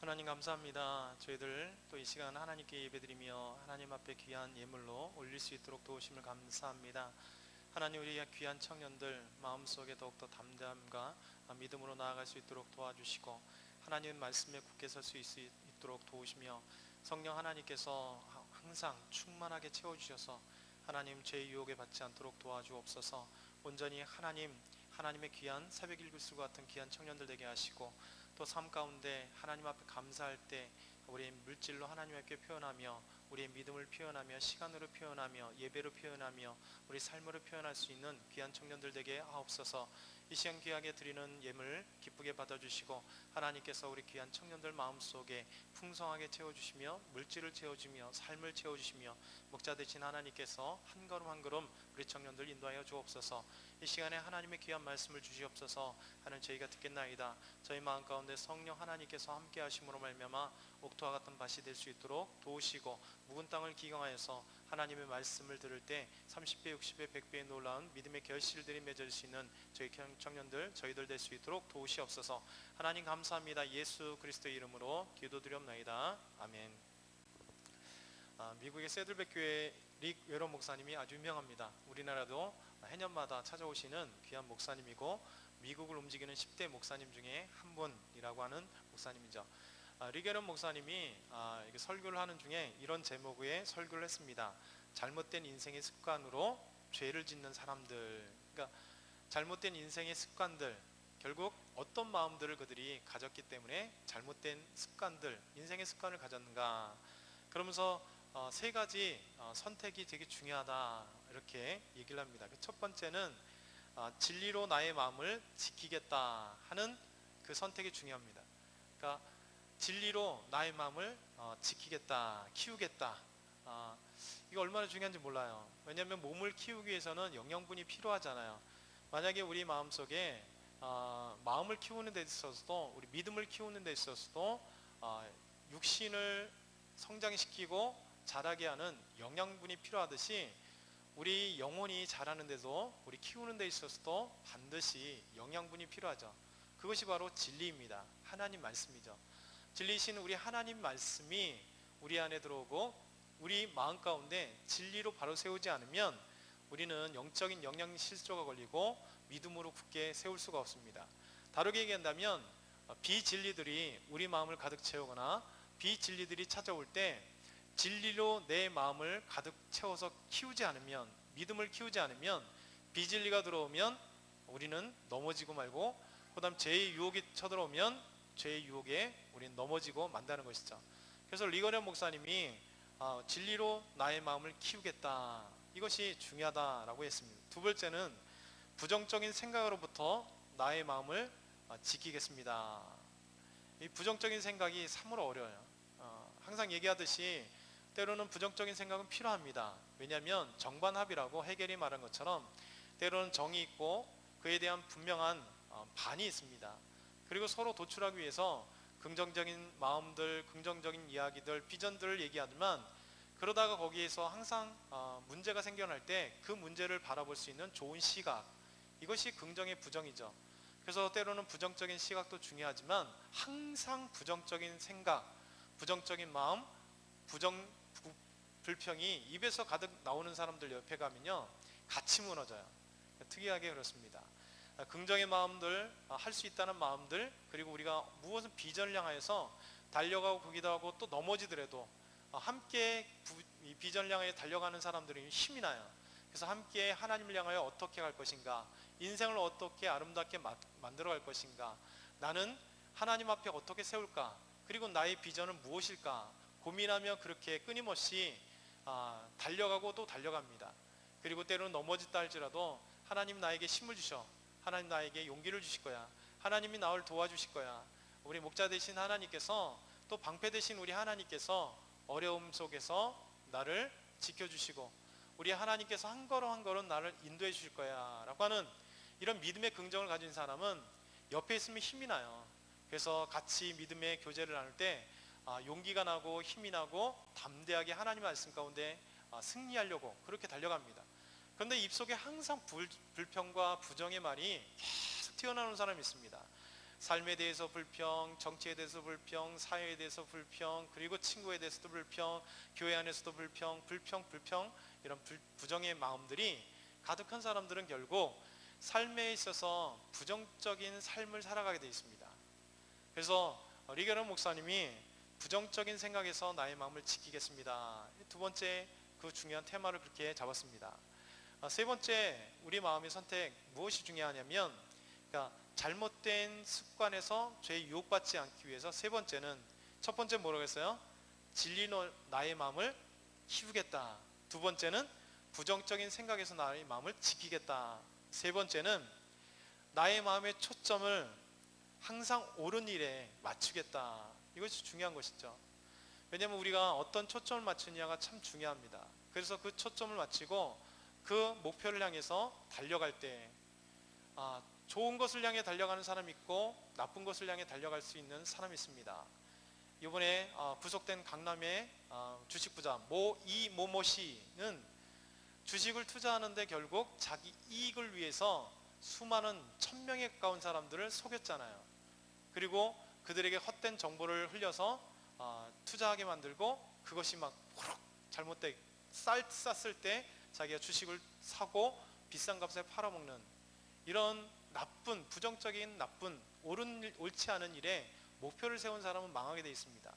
하나님 감사합니다. 저희들 또 이 시간 하나님께 예배드리며 하나님 앞에 귀한 예물로 올릴 수 있도록 도우심을 감사합니다. 하나님, 우리 귀한 청년들 마음속에 더욱더 담대함과 믿음으로 나아갈 수 있도록 도와주시고 하나님 말씀에 굳게 설 수 있도록 도우시며 성령 하나님께서 항상 충만하게 채워주셔서 하나님 죄의 유혹에 받지 않도록 도와주옵소서. 온전히 하나님의 귀한 새벽 일구수 같은 귀한 청년들 되게 하시고 또 삶 가운데 하나님 앞에 감사할 때 우리의 물질로 하나님 앞에 표현하며 우리의 믿음을 표현하며 시간으로 표현하며 예배로 표현하며 우리 삶으로 표현할 수 있는 귀한 청년들 되게 하옵소서. 이 시간 귀하게 드리는 예물 기쁘게 받아주시고 하나님께서 우리 귀한 청년들 마음속에 풍성하게 채워주시며 물질을 채워주며 삶을 채워주시며 목자 되신 하나님께서 한 걸음 한 걸음 우리 청년들 인도하여 주옵소서. 이 시간에 하나님의 귀한 말씀을 주시옵소서. 하는 저희가 듣겠나이다. 저희 마음 가운데 성령 하나님께서 함께 하심으로 말미암아 옥토와 같은 밭이 될 수 있도록 도우시고 묵은 땅을 기경하여서 하나님의 말씀을 들을 때 30배, 60배, 100배의 놀라운 믿음의 결실들이 맺을 수 있는 저희 청년들, 저희들 될 수 있도록 도우시옵소서. 하나님 감사합니다. 예수 그리스도의 이름으로 기도드렸나이다. 아멘. 미국의 세들백 교회 릭 웨런 목사님이 아주 유명합니다. 우리나라도 해년마다 찾아오시는 귀한 목사님이고 미국을 움직이는 10대 목사님 중에 한 분이라고 하는 목사님이죠. 릭 웨런 목사님이 설교를 하는 중에 이런 제목의 설교를 했습니다. 잘못된 인생의 습관으로 죄를 짓는 사람들. 그러니까 잘못된 인생의 습관들, 결국 어떤 마음들을 그들이 가졌기 때문에 잘못된 습관들, 인생의 습관을 가졌는가. 그러면서 세 가지 선택이 되게 중요하다 이렇게 얘기를 합니다. 첫 번째는 진리로 나의 마음을 지키겠다 하는 그 선택이 중요합니다. 그러니까 진리로 나의 마음을 지키겠다, 키우겠다. 이거 얼마나 중요한지 몰라요. 왜냐하면 몸을 키우기 위해서는 영양분이 필요하잖아요. 만약에 우리 마음속에 마음을 키우는 데 있어서도, 우리 믿음을 키우는 데 있어서도 육신을 성장시키고 자라게 하는 영양분이 필요하듯이 우리 영혼이 자라는데도, 우리 키우는 데 있어서도 반드시 영양분이 필요하죠. 그것이 바로 진리입니다. 하나님 말씀이죠. 진리이신 우리 하나님 말씀이 우리 안에 들어오고 우리 마음 가운데 진리로 바로 세우지 않으면 우리는 영적인 영양 실조가 걸리고 믿음으로 굳게 세울 수가 없습니다. 다르게 얘기한다면 비진리들이 우리 마음을 가득 채우거나 비진리들이 찾아올 때 진리로 내 마음을 가득 채워서 키우지 않으면, 믿음을 키우지 않으면 비진리가 들어오면 우리는 넘어지고 말고, 그 다음 죄의 유혹이 쳐들어오면 죄의 유혹에 우리는 넘어지고 만다는 것이죠. 그래서 리거렌 목사님이 진리로 나의 마음을 키우겠다, 이것이 중요하다라고 했습니다. 두 번째는 부정적인 생각으로부터 나의 마음을 지키겠습니다. 이 부정적인 생각이 참으로 어려워요. 항상 얘기하듯이 때로는 부정적인 생각은 필요합니다. 왜냐하면 정반합이라고 헤겔이 말한 것처럼 때로는 정이 있고 그에 대한 분명한 반이 있습니다. 그리고 서로 도출하기 위해서 긍정적인 마음들, 긍정적인 이야기들, 비전들을 얘기하지만 그러다가 거기에서 항상 문제가 생겨날 때 그 문제를 바라볼 수 있는 좋은 시각, 이것이 긍정의 부정이죠. 그래서 때로는 부정적인 시각도 중요하지만 항상 부정적인 생각, 부정적인 마음, 불평이 입에서 가득 나오는 사람들 옆에 가면요, 같이 무너져요. 특이하게 그렇습니다. 긍정의 마음들, 할 수 있다는 마음들, 그리고 우리가 무엇은 비전을 향해서 달려가고 거기도 하고 또 넘어지더라도 함께 이 비전을 향해 달려가는 사람들이 힘이 나요. 그래서 함께 하나님을 향하여 어떻게 갈 것인가, 인생을 어떻게 아름답게 만들어 갈 것인가, 나는 하나님 앞에 어떻게 세울까, 그리고 나의 비전은 무엇일까 고민하며 그렇게 끊임없이 달려가고 또 달려갑니다. 그리고 때로는 넘어졌다 할지라도 하나님 나에게 힘을 주셔, 하나님 나에게 용기를 주실 거야, 하나님이 나를 도와주실 거야, 우리 목자 되신 하나님께서, 또 방패 되신 우리 하나님께서 어려움 속에서 나를 지켜주시고 우리 하나님께서 한 걸음 한 걸음 나를 인도해 주실 거야 라고 하는 이런 믿음의 긍정을 가진 사람은 옆에 있으면 힘이 나요. 그래서 같이 믿음의 교제를 나눌 때 용기가 나고 힘이 나고 담대하게 하나님 말씀 가운데 승리하려고 그렇게 달려갑니다. 그런데 입속에 항상 불평과 부정의 말이 계속 튀어나오는 사람이 있습니다. 삶에 대해서 불평, 정치에 대해서 불평, 사회에 대해서 불평, 그리고 친구에 대해서도 불평, 교회 안에서도 불평, 이런 부정의 마음들이 가득한 사람들은 결국 삶에 있어서 부정적인 삶을 살아가게 되어 있습니다. 그래서 리게론 목사님이 부정적인 생각에서 나의 마음을 지키겠습니다. 두 번째 그 중요한 테마를 그렇게 잡았습니다. 세 번째, 우리 마음의 선택 무엇이 중요하냐면, 그러니까 잘못된 습관에서 죄에 유혹받지 않기 위해서 세 번째는, 첫 번째 뭐라고 했어요? 진리로 나의 마음을 키우겠다. 두 번째는 부정적인 생각에서 나의 마음을 지키겠다. 세 번째는 나의 마음의 초점을 항상 옳은 일에 맞추겠다. 이것이 중요한 것이죠. 왜냐하면 우리가 어떤 초점을 맞추느냐가 참 중요합니다. 그래서 그 초점을 맞추고 그 목표를 향해서 달려갈 때, 좋은 것을 향해 달려가는 사람이 있고 나쁜 것을 향해 달려갈 수 있는 사람이 있습니다. 이번에 구속된 강남의 주식 부자 모모 씨는 주식을 투자하는데 결국 자기 이익을 위해서 수많은 1000명에 가까운 사람들을 속였잖아요. 그리고 그들에게 헛된 정보를 흘려서 투자하게 만들고, 그것이 막 잘못되게 쌌을 때 자기가 주식을 사고 비싼 값에 팔아먹는, 이런 나쁜, 부정적인 나쁜, 옳지 않은 일에 목표를 세운 사람은 망하게 되어 있습니다.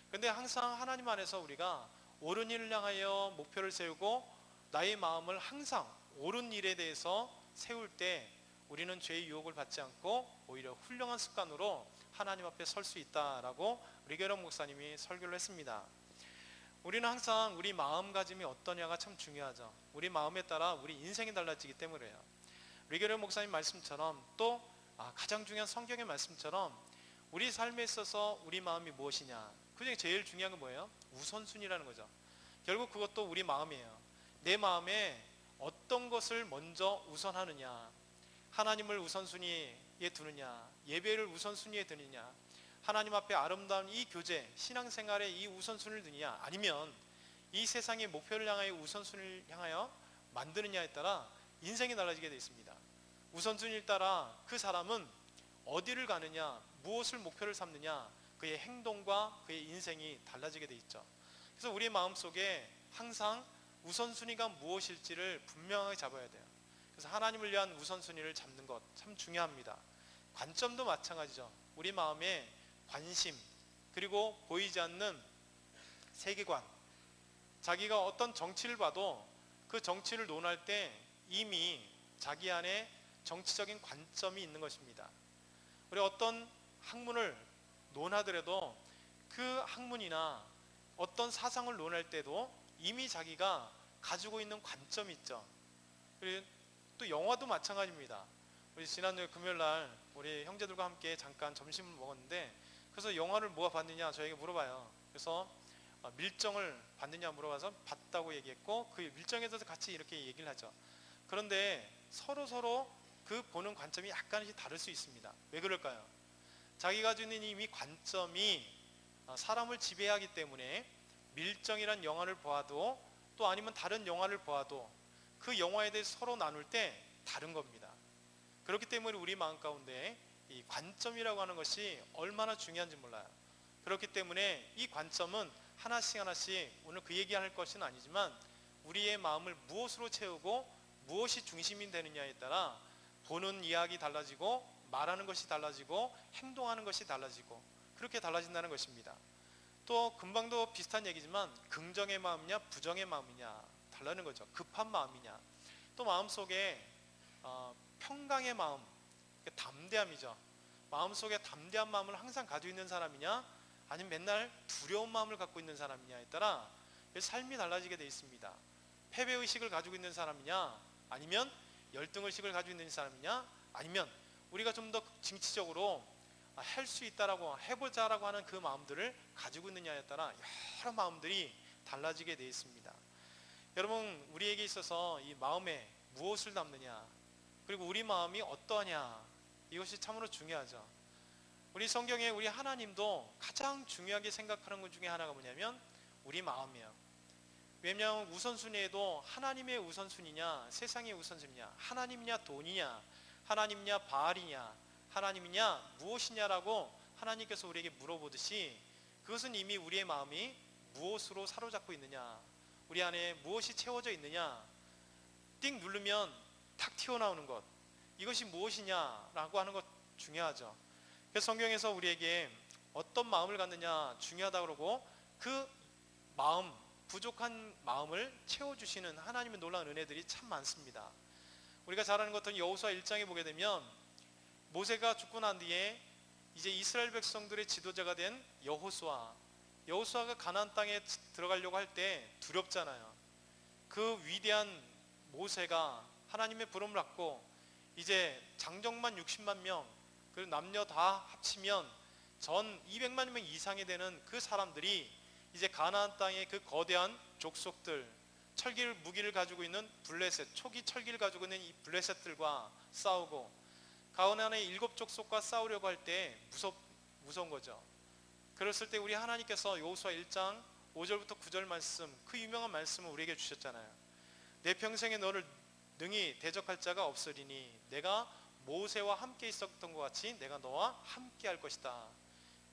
그런데 항상 하나님 안에서 우리가 옳은 일을 향하여 목표를 세우고 나의 마음을 항상 옳은 일에 대해서 세울 때 우리는 죄의 유혹을 받지 않고 오히려 훌륭한 습관으로 하나님 앞에 설 수 있다라고 리게론 목사님이 설교를 했습니다. 우리는 항상 우리 마음가짐이 어떠냐가 참 중요하죠. 우리 마음에 따라 우리 인생이 달라지기 때문에요. 리게론 목사님 말씀처럼, 또 가장 중요한 성경의 말씀처럼 우리 삶에 있어서 우리 마음이 무엇이냐, 그중에 제일 중요한 건 뭐예요? 우선순위라는 거죠. 결국 그것도 우리 마음이에요. 내 마음에 어떤 것을 먼저 우선하느냐, 하나님을 우선순위에 두느냐, 예배를 우선순위에 두느냐, 하나님 앞에 아름다운 이 교제, 신앙생활에 이 우선순위를 두느냐, 아니면 이 세상의 목표를 향하여 우선순위를 향하여 만드느냐에 따라 인생이 달라지게 되어 있습니다. 우선순위를 따라 그 사람은 어디를 가느냐, 무엇을 목표를 삼느냐, 그의 행동과 그의 인생이 달라지게 되어 있죠. 그래서 우리 마음속에 항상 우선순위가 무엇일지를 분명하게 잡아야 돼요. 그래서 하나님을 위한 우선순위를 잡는 것 참 중요합니다. 관점도 마찬가지죠. 우리 마음에 관심, 그리고 보이지 않는 세계관, 자기가 어떤 정치를 봐도 그 정치를 논할 때 이미 자기 안에 정치적인 관점이 있는 것입니다. 우리 어떤 학문을 논하더라도 그 학문이나 어떤 사상을 논할 때도 이미 자기가 가지고 있는 관점이 있죠. 그리고 또 영화도 마찬가지입니다. 우리 지난주에 금요일날 우리 형제들과 함께 잠깐 점심을 먹었는데, 그래서 영화를 뭐가 봤느냐 저에게 물어봐요. 그래서 밀정을 봤느냐 물어봐서 봤다고 얘기했고, 그 밀정에 대해서 같이 이렇게 얘기를 하죠. 그런데 서로 그 보는 관점이 약간씩 다를 수 있습니다. 왜 그럴까요? 자기가 가지고 있는 이미 관점이 사람을 지배하기 때문에 밀정이란 영화를 보아도, 또 아니면 다른 영화를 보아도 그 영화에 대해서 서로 나눌 때 다른 겁니다. 그렇기 때문에 우리 마음 가운데 이 관점이라고 하는 것이 얼마나 중요한지 몰라요. 그렇기 때문에 이 관점은 하나씩 오늘 그 얘기할 것은 아니지만 우리의 마음을 무엇으로 채우고 무엇이 중심이 되느냐에 따라 보는 이야기 달라지고, 말하는 것이 달라지고, 행동하는 것이 달라지고, 그렇게 달라진다는 것입니다. 또 금방도 비슷한 얘기지만 긍정의 마음이냐 부정의 마음이냐 달라는 거죠. 급한 마음이냐, 또 마음속에 평강의 마음, 담대함이죠. 마음속에 담대한 마음을 항상 가지고 있는 사람이냐, 아니면 맨날 두려운 마음을 갖고 있는 사람이냐에 따라 삶이 달라지게 되어 있습니다. 패배의식을 가지고 있는 사람이냐, 아니면 열등의식을 가지고 있는 사람이냐, 아니면 우리가 좀 더 진취적으로 할 수 있다라고, 해보자라고 하는 그 마음들을 가지고 있느냐에 따라 여러 마음들이 달라지게 되어 있습니다. 여러분, 우리에게 있어서 이 마음에 무엇을 담느냐, 그리고 우리 마음이 어떠하냐, 이것이 참으로 중요하죠. 우리 성경에 우리 하나님도 가장 중요하게 생각하는 것 중에 하나가 뭐냐면 우리 마음이에요. 왜냐하면 우선순위에도 하나님의 우선순위냐 세상의 우선순위냐, 하나님이냐 돈이냐, 하나님이냐 바알이냐, 하나님이냐 무엇이냐라고 하나님께서 우리에게 물어보듯이 그것은 이미 우리의 마음이 무엇으로 사로잡고 있느냐, 우리 안에 무엇이 채워져 있느냐, 띵 누르면 탁 튀어나오는 것, 이것이 무엇이냐라고 하는 것 중요하죠. 그래서 성경에서 우리에게 어떤 마음을 갖느냐 중요하다고 그러고 그 마음, 부족한 마음을 채워주시는 하나님의 놀라운 은혜들이 참 많습니다. 우리가 잘 아는 것은 여호수아 1장에 보게 되면 모세가 죽고 난 뒤에 이제 이스라엘 백성들의 지도자가 된 여호수아가 가나안 땅에 들어가려고 할 때 두렵잖아요. 그 위대한 모세가 하나님의 부름을 받고 이제 장정만 60만 명, 그리고 남녀 다 합치면 전 200만 명 이상이 되는 그 사람들이 이제 가나안 땅의 그 거대한 족속들, 철기를 무기를 가지고 있는 블레셋, 초기 철기를 가지고 있는 이 블레셋들과 싸우고 가나안의 7 족속과 싸우려고 할 때 무서운 거죠. 그랬을 때 우리 하나님께서 여호수아 1장 5절부터 9절 말씀, 그 유명한 말씀을 우리에게 주셨잖아요. 내 평생에 너를 능히 대적할 자가 없으리니 내가 모세와 함께 있었던 것 같이 내가 너와 함께 할 것이다.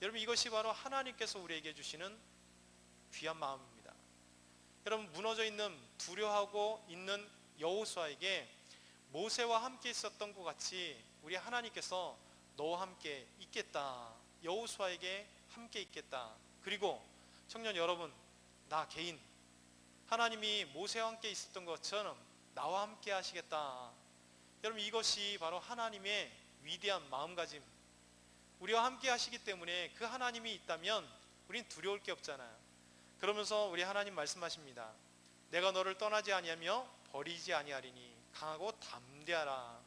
여러분, 이것이 바로 하나님께서 우리에게 주시는 귀한 마음입니다. 여러분, 무너져 있는, 두려워하고 있는 여호수아에게 모세와 함께 있었던 것 같이 우리 하나님께서 너와 함께 있겠다, 여호수아에게 함께 있겠다. 그리고 청년 여러분, 나 개인 하나님이 모세와 함께 있었던 것처럼 나와 함께 하시겠다. 여러분, 이것이 바로 하나님의 위대한 마음가짐, 우리와 함께 하시기 때문에 그 하나님이 있다면 우린 두려울 게 없잖아요. 그러면서 우리 하나님 말씀하십니다. 내가 너를 떠나지 아니하며 버리지 아니하리니 강하고 담대하라.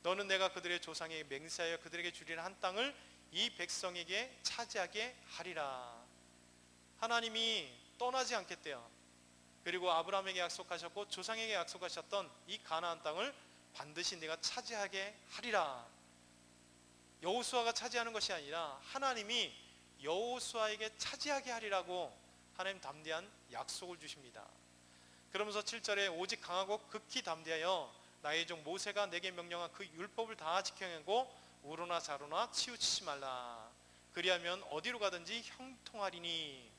너는 내가 그들의 조상에게 맹세하여 그들에게 주리는 한 땅을 이 백성에게 차지하게 하리라. 하나님이 떠나지 않겠대요. 그리고 아브라함에게 약속하셨고 조상에게 약속하셨던 이 가나안 땅을 반드시 내가 차지하게 하리라. 여호수아가 차지하는 것이 아니라 하나님이 여호수아에게 차지하게 하리라고 하나님 담대한 약속을 주십니다. 그러면서 7절에 오직 강하고 극히 담대하여 나의 종 모세가 내게 명령한 그 율법을 다 지켜 행하고 우로나 좌로나 치우치지 말라. 그리하면 어디로 가든지 형통하리니.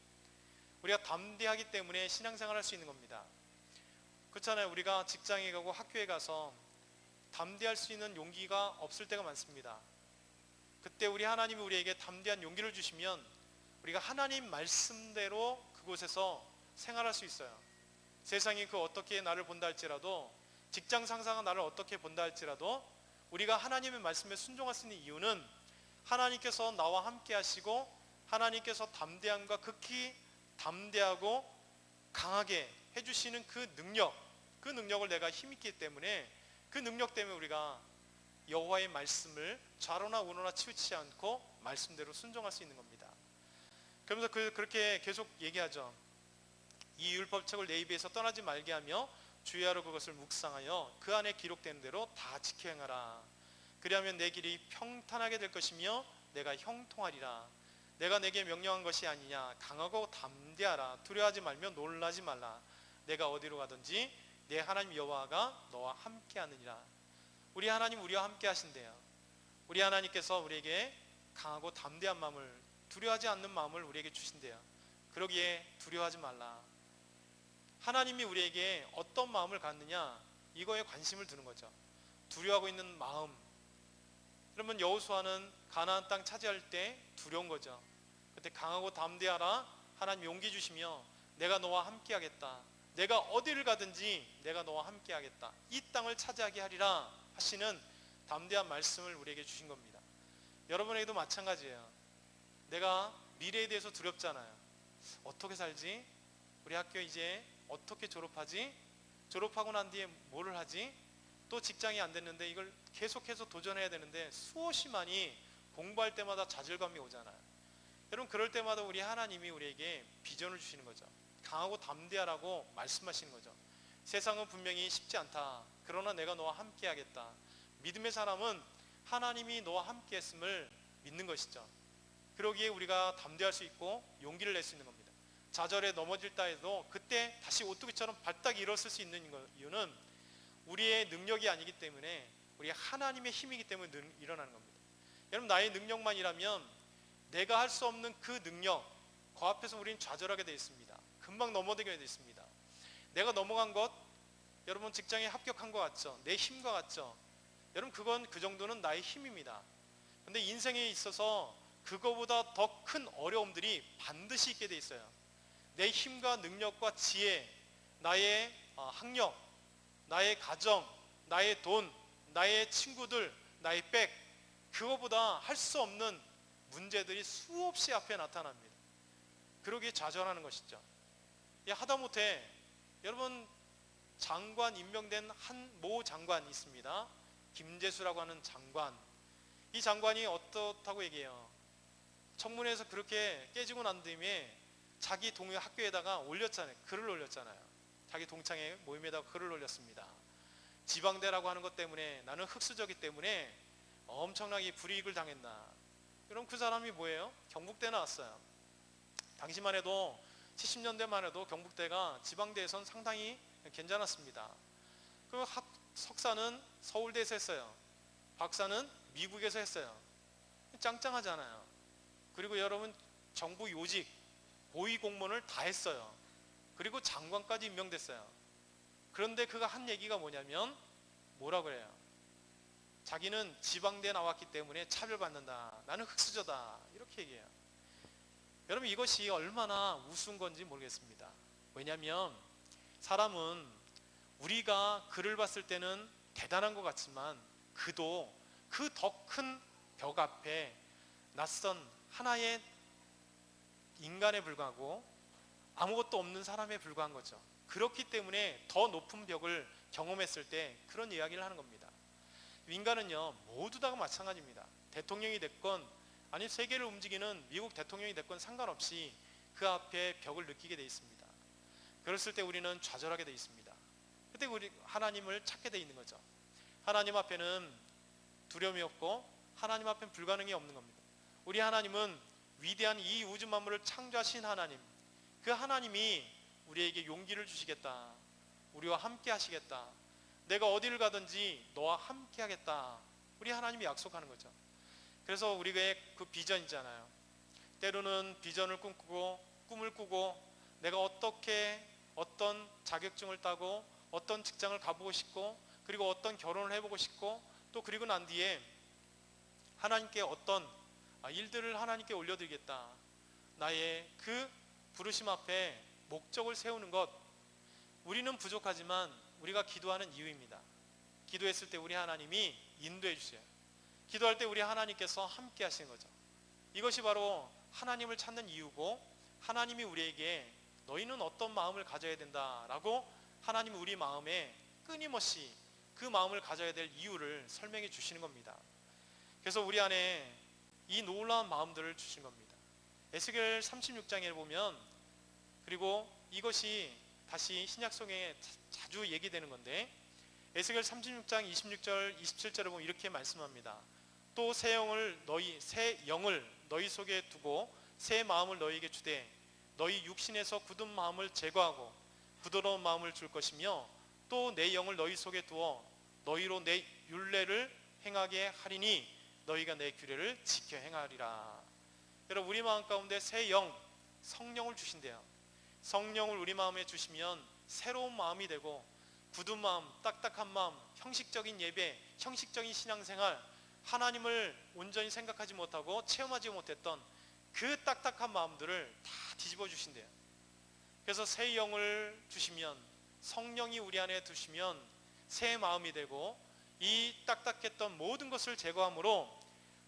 우리가 담대하기 때문에 신앙생활 할 수 있는 겁니다. 그렇잖아요. 우리가 직장에 가고 학교에 가서 담대할 수 있는 용기가 없을 때가 많습니다. 그때 우리 하나님이 우리에게 담대한 용기를 주시면 우리가 하나님 말씀대로 그곳에서 생활할 수 있어요. 세상이 그 어떻게 나를 본다 할지라도, 직장 상사가 나를 어떻게 본다 할지라도 우리가 하나님의 말씀에 순종할 수 있는 이유는 하나님께서 나와 함께 하시고 하나님께서 담대함과 극히 담대하고 강하게 해주시는 그 능력을 내가 힘있기 때문에, 그 능력 때문에 우리가 여호와의 말씀을 좌로나 우로나 치우치지 않고 말씀대로 순종할 수 있는 겁니다. 그러면서 그렇게 계속 얘기하죠. 이 율법책을 내 입에서 떠나지 말게 하며 주의하러 그것을 묵상하여 그 안에 기록되는 대로 다 지켜 행하라. 그리하면 내 길이 평탄하게 될 것이며 내가 형통하리라. 내가 내게 명령한 것이 아니냐. 강하고 담대하라. 두려워하지 말며 놀라지 말라. 내가 어디로 가든지 내 하나님 여호와가 너와 함께 하느니라. 우리 하나님 우리와 함께 하신대요. 우리 하나님께서 우리에게 강하고 담대한 마음을, 두려워하지 않는 마음을 우리에게 주신대요. 그러기에 두려워하지 말라. 하나님이 우리에게 어떤 마음을 갖느냐, 이거에 관심을 두는 거죠. 두려워하고 있는 마음. 그러면 여호수아는 가나안 땅 차지할 때 두려운 거죠. 그때 강하고 담대하라. 하나님 용기 주시며 내가 너와 함께 하겠다. 내가 어디를 가든지 내가 너와 함께 하겠다. 이 땅을 차지하게 하리라 하시는 담대한 말씀을 우리에게 주신 겁니다. 여러분에게도 마찬가지예요. 내가 미래에 대해서 두렵잖아요. 어떻게 살지? 우리 학교 이제 어떻게 졸업하지? 졸업하고 난 뒤에 뭐를 하지? 또 직장이 안 됐는데 이걸 계속해서 도전해야 되는데 수없이 많이 공부할 때마다 좌절감이 오잖아요. 여러분, 그럴 때마다 우리 하나님이 우리에게 비전을 주시는 거죠. 강하고 담대하라고 말씀하시는 거죠. 세상은 분명히 쉽지 않다. 그러나 내가 너와 함께 하겠다. 믿음의 사람은 하나님이 너와 함께 했음을 믿는 것이죠. 그러기에 우리가 담대할 수 있고 용기를 낼 수 있는 겁니다. 좌절에 넘어질다 해도 그때 다시 오뚜기처럼 발딱 일어설 수 있는 이유는 우리의 능력이 아니기 때문에 우리 하나님의 힘이기 때문에 일어나는 겁니다. 여러분, 나의 능력만이라면 내가 할 수 없는 그 능력, 그 앞에서 우리는 좌절하게 되어 있습니다. 금방 넘어지게 되어 있습니다. 내가 넘어간 것, 여러분 직장에 합격한 것 같죠? 내 힘과 같죠? 여러분, 그건 그 정도는 나의 힘입니다. 근데 인생에 있어서 그거보다 더 큰 어려움들이 반드시 있게 돼 있어요. 내 힘과 능력과 지혜, 나의 학력, 나의 가정, 나의 돈, 나의 친구들, 나의 백, 그거보다 할 수 없는 문제들이 수없이 앞에 나타납니다. 그러기에 좌절하는 것이죠. 하다못해 여러분, 장관 임명된 한 모 장관이 있습니다. 김재수라고 하는 장관. 이 장관이 어떻다고 얘기해요? 청문회에서 그렇게 깨지고 난 뒤에 자기 동료 학교에다가 올렸잖아요. 글을 올렸잖아요. 자기 동창회 모임에다가 글을 올렸습니다. 지방대라고 하는 것 때문에 나는 흑수저기 때문에 엄청나게 불이익을 당했나. 그럼 그 사람이 뭐예요? 경북대 나왔어요. 당시만 해도 70년대만 해도 경북대가 지방대에선 상당히 괜찮았습니다. 그 석사는 서울대에서 했어요. 박사는 미국에서 했어요. 짱짱하잖아요. 그리고 여러분, 정부 요직, 고위 공무원을 다 했어요. 그리고 장관까지 임명됐어요. 그런데 그가 한 얘기가 뭐냐면, 뭐라 그래요? 자기는 지방대 나왔기 때문에 차별받는다. 나는 흑수저다. 이렇게 얘기해요. 여러분, 이것이 얼마나 우스운 건지 모르겠습니다. 왜냐하면 사람은 우리가 그를 봤을 때는 대단한 것 같지만 그도 그 더 큰 벽 앞에 낯선 하나의 인간에 불과하고 아무것도 없는 사람에 불과한 거죠. 그렇기 때문에 더 높은 벽을 경험했을 때 그런 이야기를 하는 겁니다. 인간은요, 모두 다 마찬가지입니다. 대통령이 됐건 아니 세계를 움직이는 미국 대통령이 됐건 상관없이 그 앞에 벽을 느끼게 돼 있습니다. 그랬을 때 우리는 좌절하게 돼 있습니다. 그때 우리 하나님을 찾게 돼 있는 거죠. 하나님 앞에는 두려움이 없고 하나님 앞에는 불가능이 없는 겁니다. 우리 하나님은 위대한 이 우주 만물을 창조하신 하나님, 그 하나님이 우리에게 용기를 주시겠다, 우리와 함께 하시겠다, 내가 어디를 가든지 너와 함께 하겠다, 우리 하나님이 약속하는 거죠. 그래서 우리의 그 비전이잖아요. 때로는 비전을 꿈꾸고 꿈을 꾸고 내가 어떻게 어떤 자격증을 따고 어떤 직장을 가보고 싶고 그리고 어떤 결혼을 해보고 싶고 또 그리고 난 뒤에 하나님께 어떤 일들을 하나님께 올려드리겠다, 나의 그 부르심 앞에 목적을 세우는 것, 우리는 부족하지만 우리가 기도하는 이유입니다. 기도했을 때 우리 하나님이 인도해 주세요. 기도할 때 우리 하나님께서 함께 하시는 거죠. 이것이 바로 하나님을 찾는 이유고, 하나님이 우리에게 너희는 어떤 마음을 가져야 된다라고 하나님이 우리 마음에 끊임없이 그 마음을 가져야 될 이유를 설명해 주시는 겁니다. 그래서 우리 안에 이 놀라운 마음들을 주신 겁니다. 에스겔 36장에 보면, 그리고 이것이 다시 신약성에 자주 얘기되는 건데, 에스겔 36장 26절 27절에 보면 이렇게 말씀합니다. 또 새 영을 너희 속에 두고 새 마음을 너희에게 주되 너희 육신에서 굳은 마음을 제거하고 부드러운 마음을 줄 것이며 또 내 영을 너희 속에 두어 너희로 내 율례를 행하게 하리니 너희가 내 규례를 지켜 행하리라. 여러분, 우리 마음 가운데 새 영, 성령을 주신대요. 성령을 우리 마음에 주시면 새로운 마음이 되고 굳은 마음, 딱딱한 마음, 형식적인 예배, 형식적인 신앙생활, 하나님을 온전히 생각하지 못하고 체험하지 못했던 그 딱딱한 마음들을 다 뒤집어 주신대요. 그래서 새 영을 주시면, 성령이 우리 안에 두시면 새 마음이 되고 이 딱딱했던 모든 것을 제거함으로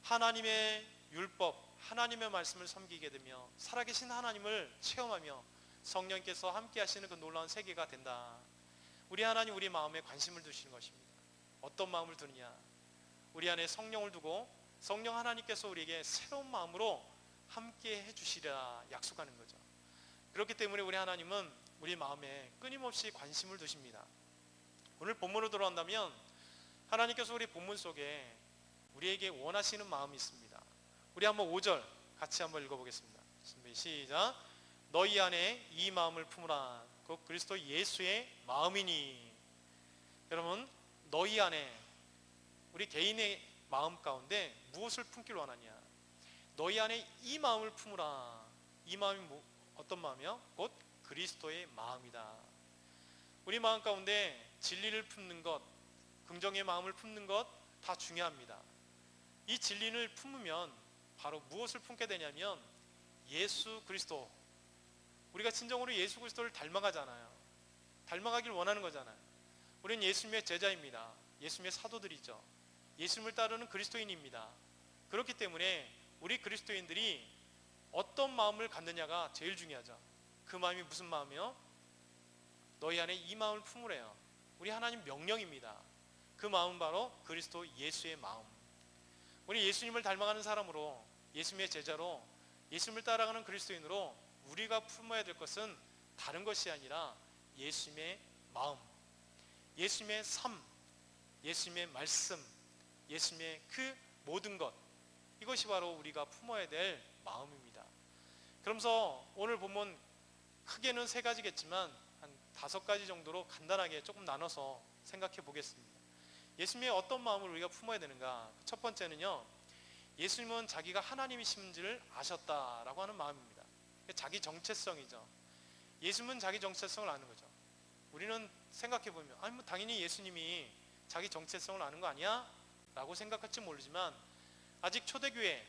하나님의 율법, 하나님의 말씀을 섬기게 되며 살아계신 하나님을 체험하며 성령께서 함께 하시는 그 놀라운 세계가 된다. 우리 하나님 우리 마음에 관심을 두시는 것입니다. 어떤 마음을 두느냐? 우리 안에 성령을 두고 성령 하나님께서 우리에게 새로운 마음으로 함께 해주시리라 약속하는 거죠. 그렇기 때문에 우리 하나님은 우리 마음에 끊임없이 관심을 두십니다. 오늘 본문으로 돌아온다면 하나님께서 우리 본문 속에 우리에게 원하시는 마음이 있습니다. 우리 한번 5절 같이 한번 읽어보겠습니다. 시작. 너희 안에 이 마음을 품으라. 그 그리스도 예수의 마음이니. 여러분, 너희 안에, 우리 개인의 마음 가운데 무엇을 품길 원하냐? 너희 안에 이 마음을 품으라. 이 마음이 어떤 마음이요? 곧 그리스도의 마음이다. 우리 마음 가운데 진리를 품는 것, 긍정의 마음을 품는 것 다 중요합니다. 이 진리를 품으면 바로 무엇을 품게 되냐면 예수 그리스도, 우리가 진정으로 예수 그리스도를 닮아가잖아요. 닮아가길 원하는 거잖아요. 우리는 예수님의 제자입니다. 예수님의 사도들이죠. 예수님을 따르는 그리스도인입니다. 그렇기 때문에 우리 그리스도인들이 어떤 마음을 갖느냐가 제일 중요하죠. 그 마음이 무슨 마음이요? 너희 안에 이 마음을 품으래요. 우리 하나님 명령입니다. 그 마음은 바로 그리스도 예수의 마음. 우리 예수님을 닮아가는 사람으로, 예수님의 제자로, 예수님을 따라가는 그리스도인으로 우리가 품어야 될 것은 다른 것이 아니라 예수님의 마음, 예수님의 삶, 예수님의 말씀, 예수님의 그 모든 것, 이것이 바로 우리가 품어야 될 마음입니다. 그러면서 오늘 본문 크게는 3가지겠지만 한 5가지 정도로 간단하게 조금 나눠서 생각해 보겠습니다. 예수님의 어떤 마음을 우리가 품어야 되는가? 첫 번째는요, 예수님은 자기가 하나님이신지를 아셨다라고 하는 마음입니다. 자기 정체성이죠. 예수님은 자기 정체성을 아는 거죠. 우리는 생각해 보면 아니 뭐 당연히 예수님이 자기 정체성을 아는 거 아니야? 라고 생각할지 모르지만 아직 초대교회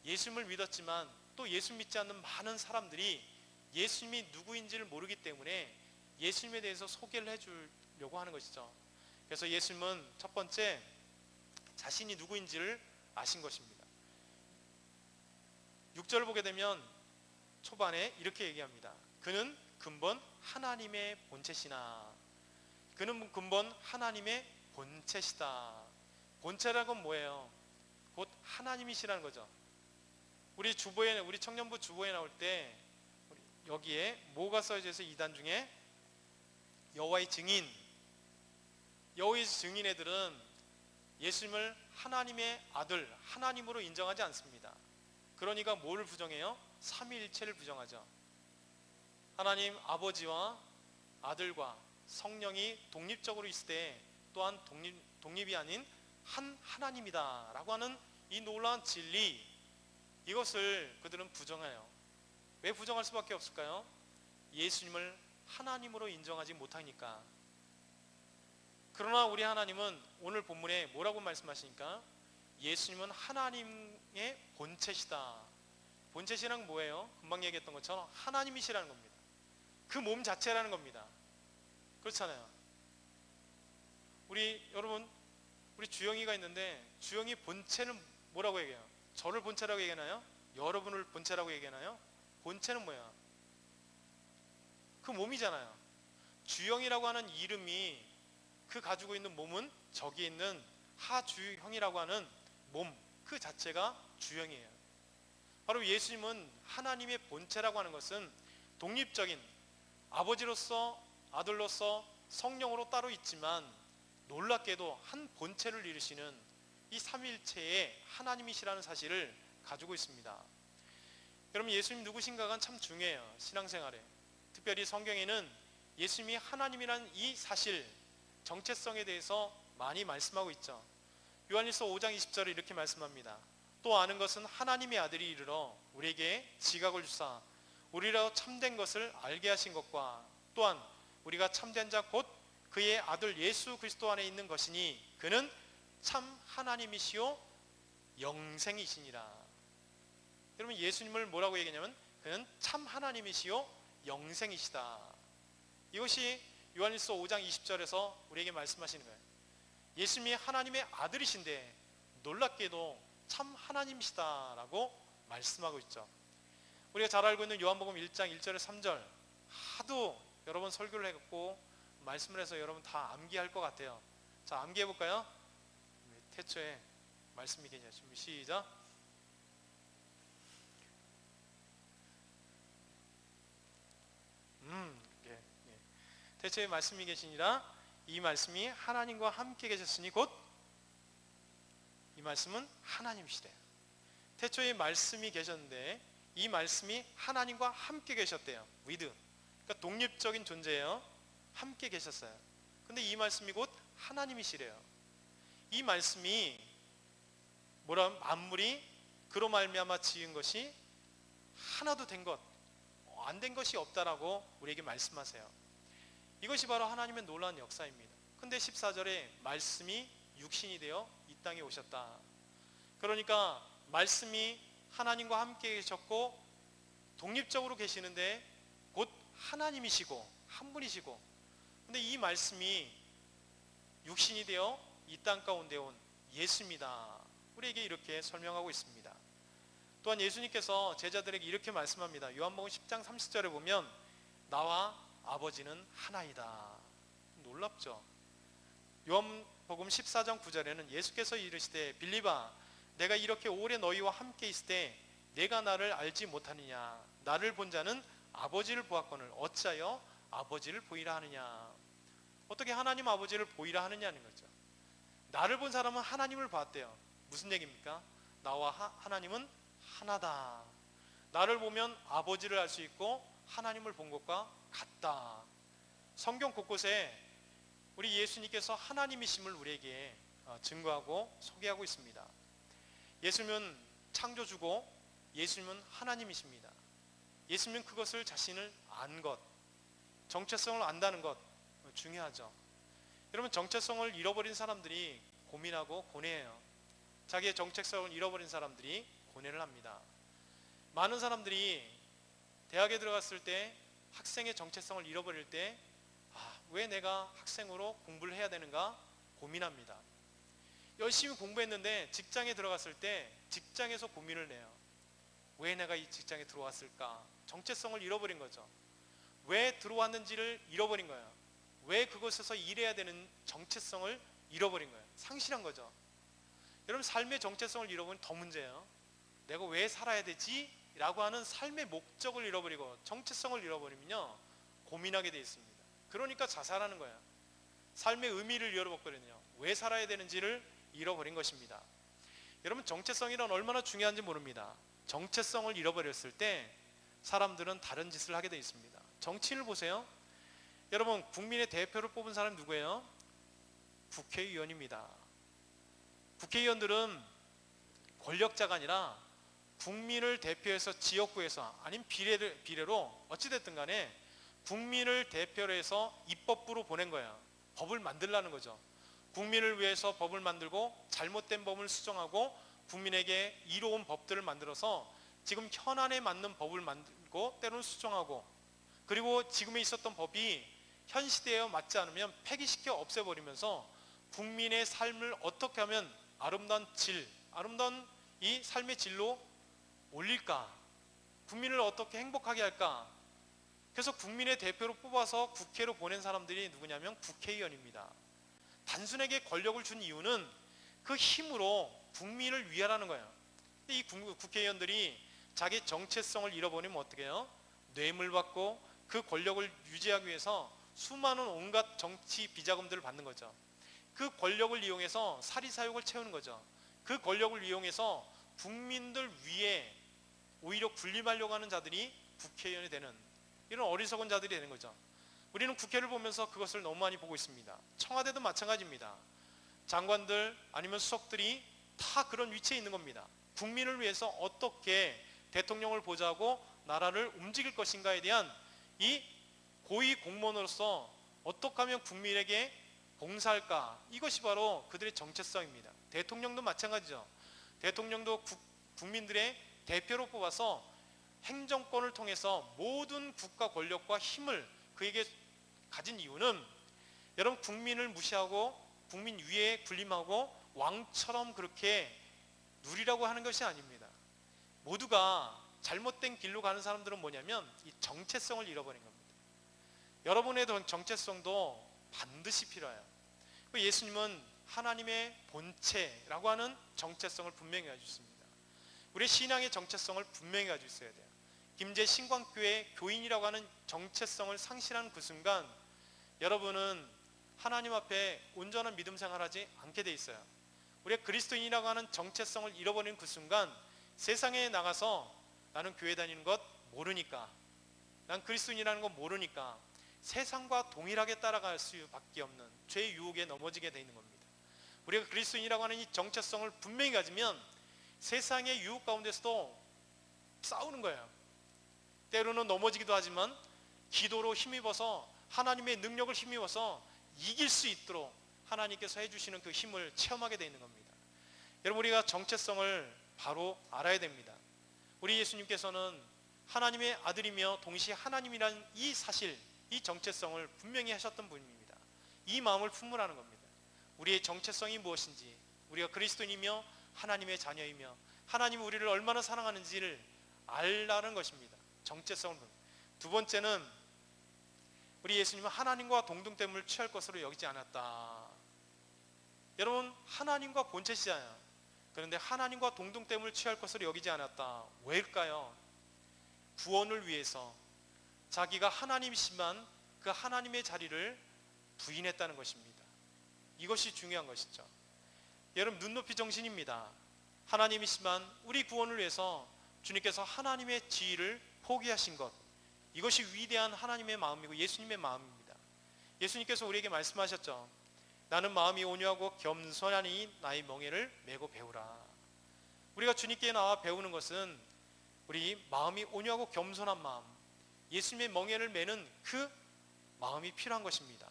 예수님을 믿었지만 또 예수 믿지 않는 많은 사람들이 예수님이 누구인지를 모르기 때문에 예수님에 대해서 소개를 해주려고 하는 것이죠. 그래서 예수님은 첫 번째 자신이 누구인지를 아신 것입니다. 6절을 보게 되면 초반에 이렇게 얘기합니다. 그는 근본 하나님의 본체시나. 그는 근본 하나님의 본체시다. 본체라는 건 뭐예요? 곧 하나님이시라는 거죠. 우리 주보에, 우리 청년부 주보에 나올 때 여기에 뭐가 써져 있어요? 2단 중에 여호와의 증인. 여호와의 증인애들은 예수님을 하나님의 아들, 하나님으로 인정하지 않습니다. 그러니까 뭘 부정해요? 삼위일체를 부정하죠. 하나님 아버지와 아들과 성령이 독립적으로 있을 때 또한 독립이 아닌 한 하나님이다 라고 하는 이 놀라운 진리, 이것을 그들은 부정해요. 왜 부정할 수밖에 없을까요? 예수님을 하나님으로 인정하지 못하니까. 그러나 우리 하나님은 오늘 본문에 뭐라고 말씀하시니까 예수님은 하나님의 본체시다. 본체시란 뭐예요? 금방 얘기했던 것처럼 하나님이시라는 겁니다. 그 몸 자체라는 겁니다. 그렇잖아요. 여러분 우리 주영이가 있는데 주영이 본체는 뭐라고 얘기해요? 저를 본체라고 얘기하나요? 여러분을 본체라고 얘기하나요? 본체는 뭐야? 그 몸이잖아요. 주영이라고 하는 이름이 그 가지고 있는 몸은 저기 있는 하주형이라고 하는 몸, 그 자체가 주형이에요. 바로 예수님은 하나님의 본체라고 하는 것은 독립적인 아버지로서 아들로서 성령으로 따로 있지만 놀랍게도 한 본체를 이루시는 이 삼위일체의 하나님이시라는 사실을 가지고 있습니다. 여러분 예수님 누구신가가 참 중요해요. 신앙생활에. 특별히 성경에는 예수님이 하나님이라는 이 사실, 정체성에 대해서 많이 말씀하고 있죠. 요한일서 5장 20절에 이렇게 말씀합니다. 또 아는 것은 하나님의 아들이 이르러 우리에게 지각을 주사 우리로 참된 것을 알게 하신 것과 또한 우리가 참된 자 곧 그의 아들 예수 그리스도 안에 있는 것이니 그는 참 하나님이시요 영생이시니라. 여러분 예수님을 뭐라고 얘기하냐면 그는 참 하나님이시요 영생이시다. 이것이 요한일서 5장 20절에서 우리에게 말씀하시는 거예요. 예수님이 하나님의 아들이신데 놀랍게도 참 하나님이시다라고 말씀하고 있죠. 우리가 잘 알고 있는 요한복음 1장 1절에서 3절 하도 여러 번 설교를 해갖고 말씀을 해서 여러분 다 암기할 것 같아요. 자, 암기해 볼까요? 태초에 말씀이 계시죠. 준비 시작. 태초에 말씀이 계시니라. 이 말씀이 하나님과 함께 계셨으니 곧 이 말씀은 하나님이시래요. 태초에 말씀이 계셨는데 이 말씀이 하나님과 함께 계셨대요. with. 그러니까 독립적인 존재예요. 함께 계셨어요. 근데 이 말씀이 곧 하나님이시래요. 이 말씀이 만물이 그로 말미암아 지은 것이 하나도 안 된 것이 없다라고 우리에게 말씀하세요. 이것이 바로 하나님의 놀라운 역사입니다. 근데 14절에 말씀이 육신이 되어 이 땅에 오셨다. 그러니까 말씀이 하나님과 함께 계셨고 독립적으로 계시는데 곧 하나님이시고 한 분이시고, 근데 이 말씀이 육신이 되어 이 땅 가운데 온 예수입니다. 우리에게 이렇게 설명하고 있습니다. 또한 예수님께서 제자들에게 이렇게 말씀합니다. 요한복음 10장 30절에 보면 나와 아버지는 하나이다. 놀랍죠? 요한복음 14장 9절에는 예수께서 이르시되 빌립아 내가 이렇게 오래 너희와 함께 있을 때 내가 나를 알지 못하느냐? 나를 본 자는 아버지를 보았거늘 어찌하여 아버지를 보이라 하느냐? 어떻게 하나님 아버지를 보이라 하느냐는 거죠. 나를 본 사람은 하나님을 봤대요. 무슨 얘기입니까? 나와 하나님은 하나다. 나를 보면 아버지를 알 수 있고 하나님을 본 것과 같다. 성경 곳곳에 우리 예수님께서 하나님이심을 우리에게 증거하고 소개하고 있습니다. 예수님은 창조주고 예수님은 하나님이십니다. 예수님은 그것을 자신을 안 것, 정체성을 안다는 것 중요하죠. 여러분, 정체성을 잃어버린 사람들이 고민하고 고뇌해요. 자기의 정체성을 잃어버린 사람들이 고뇌를 합니다. 많은 사람들이 대학에 들어갔을 때 학생의 정체성을 잃어버릴 때 왜 내가 학생으로 공부를 해야 되는가 고민합니다. 열심히 공부했는데 직장에 들어갔을 때 직장에서 고민을 내요. 왜 내가 이 직장에 들어왔을까? 정체성을 잃어버린 거죠. 왜 들어왔는지를 잃어버린 거예요. 왜 그곳에서 일해야 되는 정체성을 잃어버린 거예요. 상실한 거죠. 여러분, 삶의 정체성을 잃어버리면 더 문제예요. 내가 왜 살아야 되지? 라고 하는 삶의 목적을 잃어버리고 정체성을 잃어버리면요 고민하게 돼 있습니다. 그러니까 자살하는 거예요. 삶의 의미를 잃어버렸거든요. 왜 살아야 되는지를 잃어버린 것입니다. 여러분, 정체성이란 얼마나 중요한지 모릅니다. 정체성을 잃어버렸을 때 사람들은 다른 짓을 하게 돼 있습니다. 정치인을 보세요. 여러분, 국민의 대표를 뽑은 사람이 누구예요? 국회의원입니다. 국회의원들은 권력자가 아니라 국민을 대표해서 지역구에서 아니면 비례로 어찌됐든 간에 국민을 대표로 해서 입법부로 보낸 거예요. 법을 만들라는 거죠. 국민을 위해서 법을 만들고 잘못된 법을 수정하고 국민에게 이로운 법들을 만들어서 지금 현안에 맞는 법을 만들고 때로는 수정하고, 그리고 지금에 있었던 법이 현 시대에 맞지 않으면 폐기시켜 없애버리면서 국민의 삶을 어떻게 하면 아름다운 이 삶의 질로 올릴까, 국민을 어떻게 행복하게 할까. 그래서 국민의 대표로 뽑아서 국회로 보낸 사람들이 누구냐면 국회의원입니다. 단순하게 권력을 준 이유는 그 힘으로 국민을 위하라는 거예요. 근데 이 국회의원들이 자기 정체성을 잃어버리면 어떻게 해요? 뇌물 받고 그 권력을 유지하기 위해서 수많은 온갖 정치 비자금들을 받는 거죠. 그 권력을 이용해서 사리사욕을 채우는 거죠. 그 권력을 이용해서 국민들 위에 오히려 군림하려고 하는 자들이 국회의원이 되는 이런 어리석은 자들이 되는 거죠. 우리는 국회를 보면서 그것을 너무 많이 보고 있습니다. 청와대도 마찬가지입니다. 장관들 아니면 수석들이 다 그런 위치에 있는 겁니다. 국민을 위해서 어떻게 대통령을 보좌하고 나라를 움직일 것인가에 대한 이 고위 공무원으로서 어떻게 하면 국민에게 봉사할까, 이것이 바로 그들의 정체성입니다. 대통령도 마찬가지죠. 대통령도 국민들의 대표로 뽑아서 행정권을 통해서 모든 국가 권력과 힘을 그에게 가진 이유는 여러분, 국민을 무시하고 국민 위에 군림하고 왕처럼 그렇게 누리라고 하는 것이 아닙니다. 모두가 잘못된 길로 가는 사람들은 뭐냐면 이 정체성을 잃어버린 겁니다. 여러분의 정체성도 반드시 필요해요. 예수님은 하나님의 본체라고 하는 정체성을 분명히 가지고 있습니다. 우리의 신앙의 정체성을 분명히 가지고 있어야 돼요. 김제 신광교회 교인이라고 하는 정체성을 상실하는 그 순간 여러분은 하나님 앞에 온전한 믿음 생활하지 않게 돼 있어요. 우리가 그리스도인이라고 하는 정체성을 잃어버리는 그 순간 세상에 나가서 나는 교회 다니는 것 모르니까, 난 그리스도인이라는 것 모르니까 세상과 동일하게 따라갈 수밖에 없는 죄의 유혹에 넘어지게 돼 있는 겁니다. 우리가 그리스도인이라고 하는 이 정체성을 분명히 가지면 세상의 유혹 가운데서도 싸우는 거예요. 때로는 넘어지기도 하지만 기도로 힘입어서 하나님의 능력을 힘입어서 이길 수 있도록 하나님께서 해주시는 그 힘을 체험하게 되어 있는 겁니다. 여러분, 우리가 정체성을 바로 알아야 됩니다. 우리 예수님께서는 하나님의 아들이며 동시에 하나님이라는 이 사실, 이 정체성을 분명히 하셨던 분입니다. 이 마음을 품으라는 겁니다. 우리의 정체성이 무엇인지, 우리가 그리스도인이며 하나님의 자녀이며 하나님이 우리를 얼마나 사랑하는지를 알라는 것입니다. 정체성을. 두 번째는 우리 예수님은 하나님과 동등됨을 취할 것으로 여기지 않았다. 여러분, 하나님과 본체시잖아요. 그런데 하나님과 동등됨을 취할 것으로 여기지 않았다. 왜일까요? 구원을 위해서 자기가 하나님이시만 그 하나님의 자리를 부인했다는 것입니다. 이것이 중요한 것이죠. 여러분, 눈높이 정신입니다. 하나님이시만 우리 구원을 위해서 주님께서 하나님의 지위를 포기하신 것, 이것이 위대한 하나님의 마음이고 예수님의 마음입니다. 예수님께서 우리에게 말씀하셨죠. 나는 마음이 온유하고 겸손하니 나의 멍에를 메고 배우라. 우리가 주님께 나와 배우는 것은 우리 마음이 온유하고 겸손한 마음, 예수님의 멍에를 메는 그 마음이 필요한 것입니다.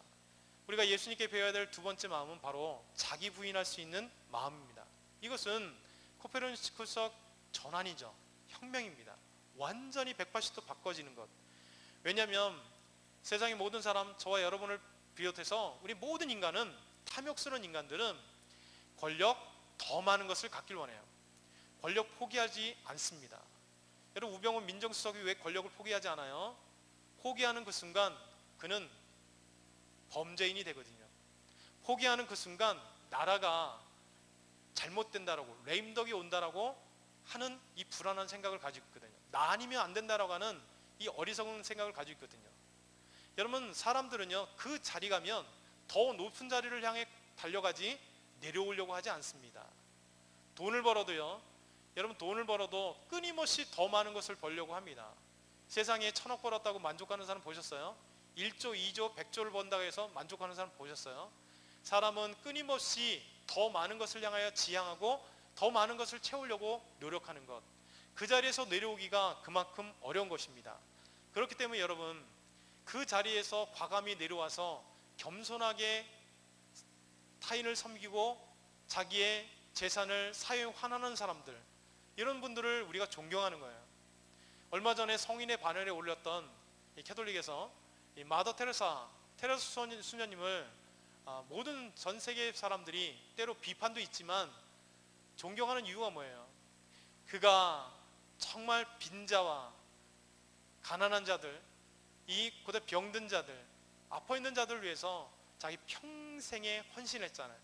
우리가 예수님께 배워야 될 두 번째 마음은 바로 자기 부인할 수 있는 마음입니다. 이것은 코페르니쿠스적 전환이죠. 혁명입니다. 완전히 180도 바꿔지는 것. 왜냐하면 세상의 모든 사람, 저와 여러분을 비롯해서 우리 모든 인간은, 탐욕스러운 인간들은 권력, 더 많은 것을 갖길 원해요. 권력 포기하지 않습니다. 여러분, 우병우 민정수석이 왜 권력을 포기하지 않아요? 포기하는 그 순간 그는 범죄인이 되거든요. 포기하는 그 순간 나라가 잘못된다라고, 레임덕이 온다라고 하는 이 불안한 생각을 가지고 있거든요. 나 아니면 안 된다라고 하는 이 어리석은 생각을 가지고 있거든요. 여러분, 사람들은요, 그 자리 가면 더 높은 자리를 향해 달려가지 내려오려고 하지 않습니다. 돈을 벌어도요, 여러분, 돈을 벌어도 끊임없이 더 많은 것을 벌려고 합니다. 세상에 1,000억 벌었다고 만족하는 사람 보셨어요? 1조, 2조, 100조를 번다고 해서 만족하는 사람 보셨어요? 사람은 끊임없이 더 많은 것을 향하여 지향하고 더 많은 것을 채우려고 노력하는 것, 그 자리에서 내려오기가 그만큼 어려운 것입니다. 그렇기 때문에 여러분, 그 자리에서 과감히 내려와서 겸손하게 타인을 섬기고 자기의 재산을 사회에 환원하는 사람들, 이런 분들을 우리가 존경하는 거예요. 얼마 전에 성인의 반열에 올렸던 이 캐톨릭에서 이 마더 테레사 수녀님을 모든 전 세계 사람들이 때로 비판도 있지만 존경하는 이유가 뭐예요? 그가 정말 빈자와 가난한 자들, 이 고대 병든 자들, 아파 있는 자들을 위해서 자기 평생에 헌신했잖아요.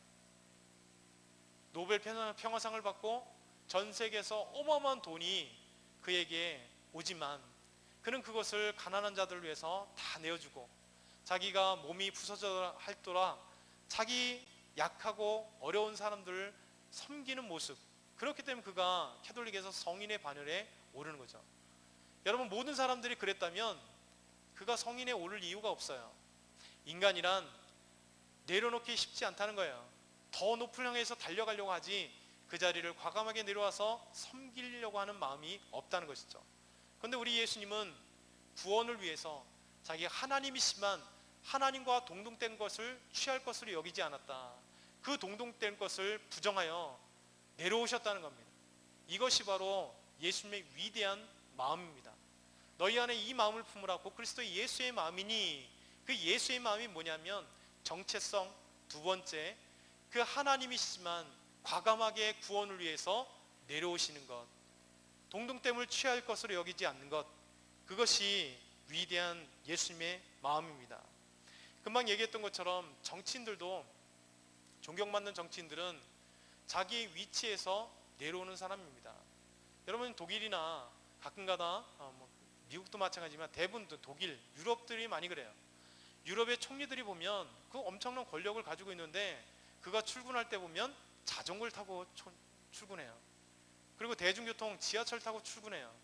노벨 평화상을 받고 전 세계에서 어마어마한 돈이 그에게 오지만 그는 그것을 가난한 자들을 위해서 다 내어주고 자기가 몸이 부서져 할도라 자기 약하고 어려운 사람들을 섬기는 모습, 그렇기 때문에 그가 캐톨릭에서 성인의 반열에 오르는 거죠. 여러분, 모든 사람들이 그랬다면 그가 성인에 오를 이유가 없어요. 인간이란 내려놓기 쉽지 않다는 거예요. 더 높은 향해서 달려가려고 하지 그 자리를 과감하게 내려와서 섬기려고 하는 마음이 없다는 것이죠. 그런데 우리 예수님은 구원을 위해서 자기가 하나님이시만 하나님과 동등된 것을 취할 것으로 여기지 않았다. 그 동등된 것을 부정하여 내려오셨다는 겁니다. 이것이 바로 예수님의 위대한 마음입니다. 너희 안에 이 마음을 품으라고 그리스도 예수의 마음이니, 그 예수의 마음이 뭐냐면 정체성, 두 번째, 그 하나님이시지만 과감하게 구원을 위해서 내려오시는 것, 동등됨을 취할 것으로 여기지 않는 것, 그것이 위대한 예수님의 마음입니다. 금방 얘기했던 것처럼 정치인들도, 존경받는 정치인들은 자기 위치에서 내려오는 사람입니다. 여러분, 독일이나 가끔가다 미국도 마찬가지지만 대부분 독일, 유럽들이 많이 그래요. 유럽의 총리들이 보면 그 엄청난 권력을 가지고 있는데 그가 출근할 때 보면 자전거를 타고 출근해요. 그리고 대중교통, 지하철 타고 출근해요.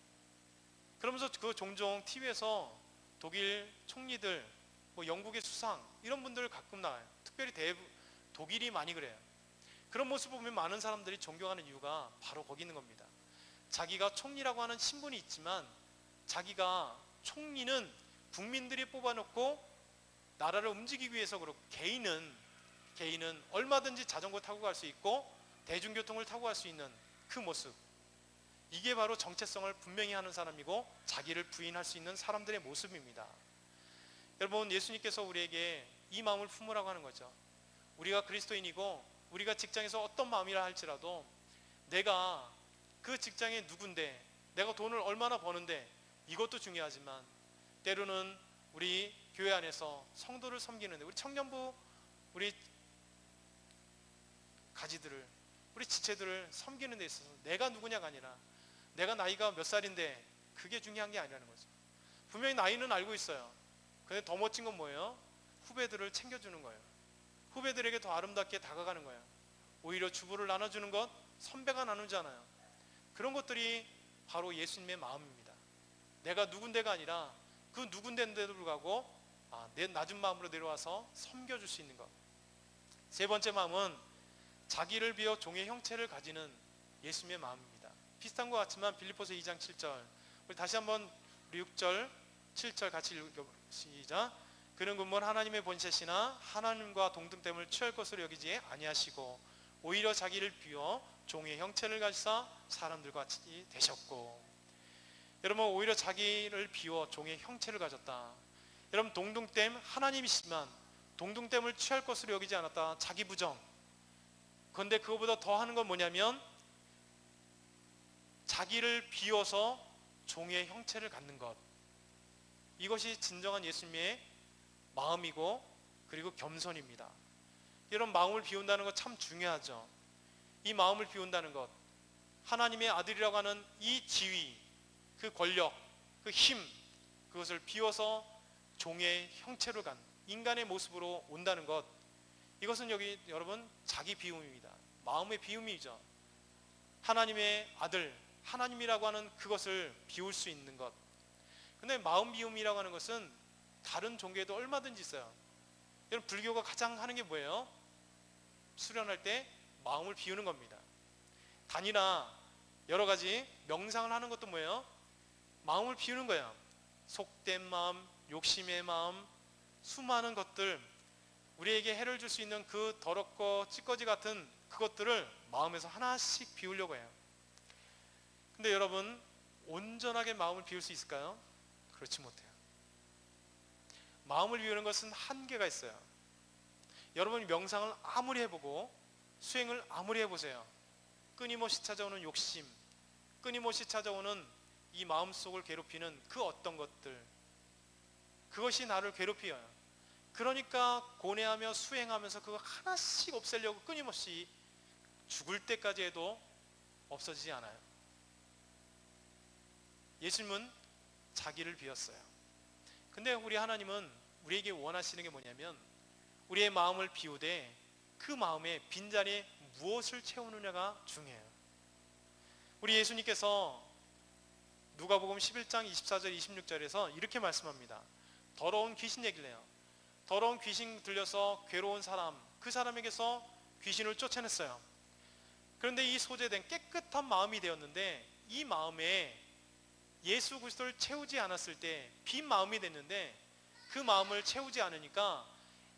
그러면서 그 종종 TV에서 독일 총리들, 영국의 수상, 이런 분들 가끔 나와요. 특별히 독일이 많이 그래요. 그런 모습을 보면 많은 사람들이 존경하는 이유가 바로 거기 있는 겁니다. 자기가 총리라고 하는 신분이 있지만 자기가 총리는 국민들이 뽑아놓고 나라를 움직이기 위해서 그렇고 개인은 얼마든지 자전거 타고 갈 수 있고 대중교통을 타고 갈 수 있는 그 모습, 이게 바로 정체성을 분명히 하는 사람이고 자기를 부인할 수 있는 사람들의 모습입니다. 여러분, 예수님께서 우리에게 이 마음을 품으라고 하는 거죠. 우리가 그리스도인이고 우리가 직장에서 어떤 마음이라 할지라도 내가 그 직장에 누군데, 내가 돈을 얼마나 버는데, 이것도 중요하지만 때로는 우리 교회 안에서 성도를 섬기는데, 우리 청년부, 우리 가지들을, 우리 지체들을 섬기는 데 있어서 내가 누구냐가 아니라 내가 나이가 몇 살인데 그게 중요한 게 아니라는 거죠. 분명히 나이는 알고 있어요. 근데 더 멋진 건 뭐예요? 후배들을 챙겨주는 거예요. 후배들에게 더 아름답게 다가가는 거예요. 오히려 주부를 나눠주는 것, 선배가 나누잖아요. 그런 것들이 바로 예수님의 마음입니다. 내가 누군데가 아니라 그 누군데인데도 불구하고 내 낮은 마음으로 내려와서 섬겨줄 수 있는 것. 세 번째 마음은 자기를 비워 종의 형체를 가지는 예수님의 마음입니다. 비슷한 것 같지만 빌립보서 2장 7절, 우리 다시 한번 6절 7절 같이 읽어보시자. 그는 근본 하나님의 본체시나 하나님과 동등됨을 취할 것으로 여기지 아니하시고 오히려 자기를 비워 종의 형체를 가지사 사람들과 같이 되셨고. 여러분, 오히려 자기를 비워 종의 형체를 가졌다. 여러분, 동등됨, 하나님이시지만 동등됨을 취할 것으로 여기지 않았다. 자기 부정. 그런데 그거보다 더 하는 건 뭐냐면 자기를 비워서 종의 형체를 갖는 것. 이것이 진정한 예수님의 마음이고 그리고 겸손입니다. 이런 마음을 비운다는 것 참 중요하죠. 이 마음을 비운다는 것, 하나님의 아들이라고 하는 이 지위, 그 권력, 그 힘, 그것을 비워서 종의 형체로 간 인간의 모습으로 온다는 것, 이것은 여기 여러분 자기 비움입니다. 마음의 비움이죠. 하나님의 아들, 하나님이라고 하는 그것을 비울 수 있는 것. 근데 마음 비움이라고 하는 것은 다른 종교에도 얼마든지 있어요. 여러분, 불교가 가장 하는 게 뭐예요? 수련할 때 마음을 비우는 겁니다. 단이나 여러 가지 명상을 하는 것도 뭐예요? 마음을 비우는 거예요. 속된 마음, 욕심의 마음, 수많은 것들, 우리에게 해를 줄 수 있는 그 더럽고 찌꺼기 같은 그것들을 마음에서 하나씩 비우려고 해요. 근데 여러분, 온전하게 마음을 비울 수 있을까요? 그렇지 못해요. 마음을 비우는 것은 한계가 있어요. 여러분이 명상을 아무리 해보고 수행을 아무리 해보세요. 끊임없이 찾아오는 욕심, 끊임없이 찾아오는 이 마음속을 괴롭히는 그 어떤 것들, 그것이 나를 괴롭혀요. 그러니까 고뇌하며 수행하면서 그거 하나씩 없애려고 끊임없이 죽을 때까지 해도 없어지지 않아요. 예수님은 자기를 비웠어요. 근데 우리 하나님은 우리에게 원하시는 게 뭐냐면 우리의 마음을 비우되 그 마음의 빈자리에 무엇을 채우느냐가 중요해요. 우리 예수님께서 누가복음 11장 24절 26절에서 이렇게 말씀합니다. 더러운 귀신 얘기를 해요. 더러운 귀신 들려서 괴로운 사람, 그 사람에게서 귀신을 쫓아냈어요. 그런데 이 소재된 깨끗한 마음이 되었는데 이 마음에 예수 그리스도를 채우지 않았을 때 빈 마음이 됐는데 그 마음을 채우지 않으니까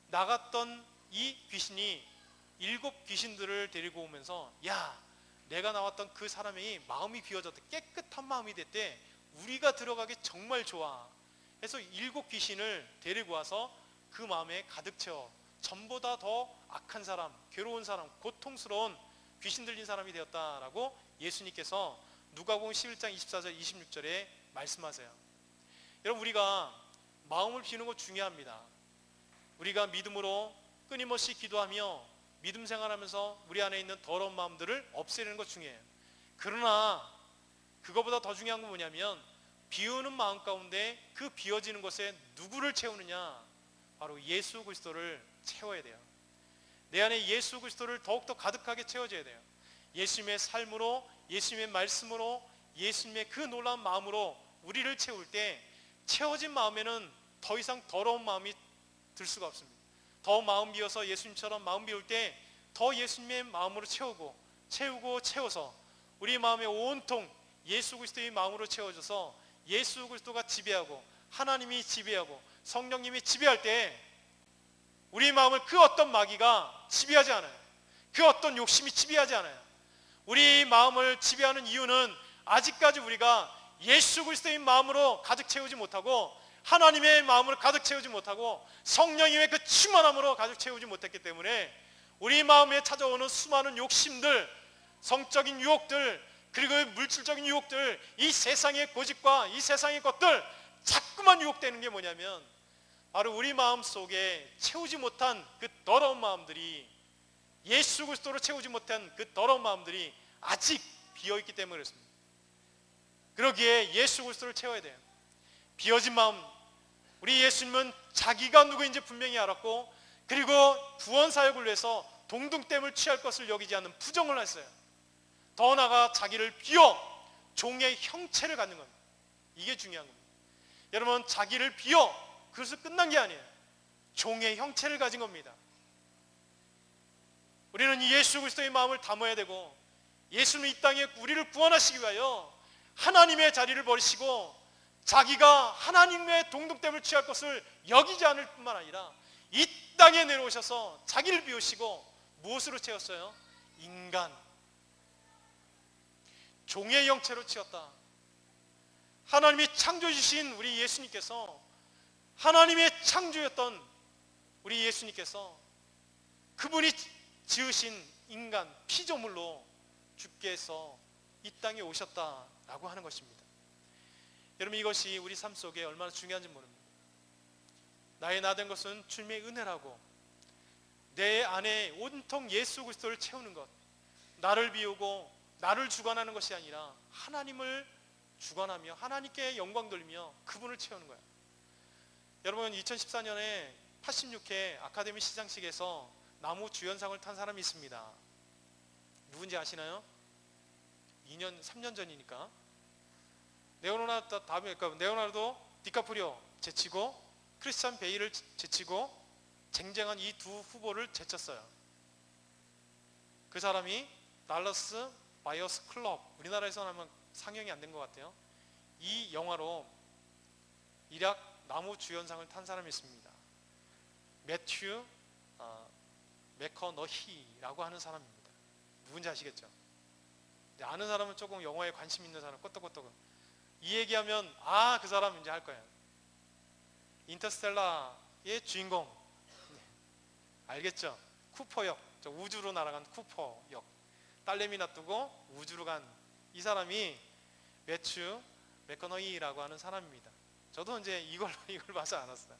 나갔던 이 귀신이 7 귀신들을 데리고 오면서, 야, 내가 나왔던 그 사람이 마음이 비워졌대, 깨끗한 마음이 됐대, 우리가 들어가기 정말 좋아 해서 7 귀신을 데리고 와서 그 마음에 가득 채워 전보다 더 악한 사람, 괴로운 사람, 고통스러운 귀신 들린 사람이 되었다라고 예수님께서 누가복음 11장 24절 26절에 말씀하세요. 여러분, 우리가 마음을 비우는 거 중요합니다. 우리가 믿음으로 끊임없이 기도하며 믿음 생활하면서 우리 안에 있는 더러운 마음들을 없애는 거 중요해요. 그러나 그거보다 더 중요한 건 뭐냐면 비우는 마음 가운데 그 비워지는 것에 누구를 채우느냐, 바로 예수 그리스도를 채워야 돼요. 내 안에 예수 그리스도를 더욱더 가득하게 채워줘야 돼요. 예수님의 삶으로, 예수님의 말씀으로, 예수님의 그 놀라운 마음으로 우리를 채울 때 채워진 마음에는 더 이상 더러운 마음이 들 수가 없습니다. 더 마음 비워서 예수님처럼 마음 비울 때 더 예수님의 마음으로 채워서 우리 마음에 온통 예수 그리스도의 마음으로 채워져서 예수 그리스도가 지배하고 하나님이 지배하고 성령님이 지배할 때 우리 마음을 그 어떤 마귀가 지배하지 않아요. 그 어떤 욕심이 지배하지 않아요. 우리 마음을 지배하는 이유는 아직까지 우리가 예수 그리스도의 마음으로 가득 채우지 못하고 하나님의 마음으로 가득 채우지 못하고 성령님의 그 충만함으로 가득 채우지 못했기 때문에 우리 마음에 찾아오는 수많은 욕심들, 성적인 유혹들, 그리고 물질적인 유혹들, 이 세상의 고집과 이 세상의 것들 자꾸만 유혹되는 게 뭐냐면 바로 우리 마음 속에 채우지 못한 그 더러운 마음들이, 예수 그리스도로 채우지 못한 그 더러운 마음들이 아직 비어있기 때문에 그렇습니다. 그러기에 예수 그리스도를 채워야 돼요. 비어진 마음, 우리 예수님은 자기가 누구인지 분명히 알았고, 그리고 구원 사역을 위해서 동등됨을 취할 것을 여기지 않는 부정을 했어요. 더 나아가 자기를 비워 종의 형체를 갖는 겁니다. 이게 중요한 겁니다. 여러분, 자기를 비워 그것을 끝난 게 아니에요. 종의 형체를 가진 겁니다. 우리는 이 예수 그리스도의 마음을 담아야 되고, 예수는 이 땅에 우리를 구원하시기 위하여 하나님의 자리를 버리시고 자기가 하나님의 동등됨을 취할 것을 여기지 않을 뿐만 아니라 이 땅에 내려오셔서 자기를 비우시고 무엇으로 채웠어요? 인간, 종의 형체로 채웠다. 하나님이 창조주신 우리 예수님께서, 하나님의 창조였던 우리 예수님께서 그분이 지으신 인간, 피조물로 죽게 해서 이 땅에 오셨다라고 하는 것입니다. 여러분, 이것이 우리 삶 속에 얼마나 중요한지 모릅니다. 나의 나 된 것은 주님의 은혜라고, 내 안에 온통 예수 그리스도를 채우는 것, 나를 비우고 나를 주관하는 것이 아니라 하나님을 주관하며 하나님께 영광 돌리며 그분을 채우는 거예요. 여러분, 2014년에 86회 아카데미 시상식에서 나무 주연상을 탄 사람이 있습니다. 누군지 아시나요? 3년 전이니까 레오나르도 디카프리오 제치고 크리스찬 베일을 제치고 쟁쟁한 이 두 후보를 제쳤어요. 그 사람이 달러스 바이어스 클럽, 우리나라에서는 아마 상영이 안 된 것 같아요. 이 영화로 일약 나무 주연상을 탄 사람이 있습니다. 매튜 맥커너히라고 하는 사람입니다. 누군지 아시겠죠? 아는 사람은 조금 영화에 관심 있는 사람, 끄떡끄떡은 이 얘기하면 그 사람 이제 할 거예요. 인터스텔라의 주인공, 알겠죠? 쿠퍼 역, 저 우주로 날아간 쿠퍼 역, 딸내미 놔두고 우주로 간 이 사람이 매튜 맥커너히라고 하는 사람입니다. 저도 이제 이걸 봐서 알았어요.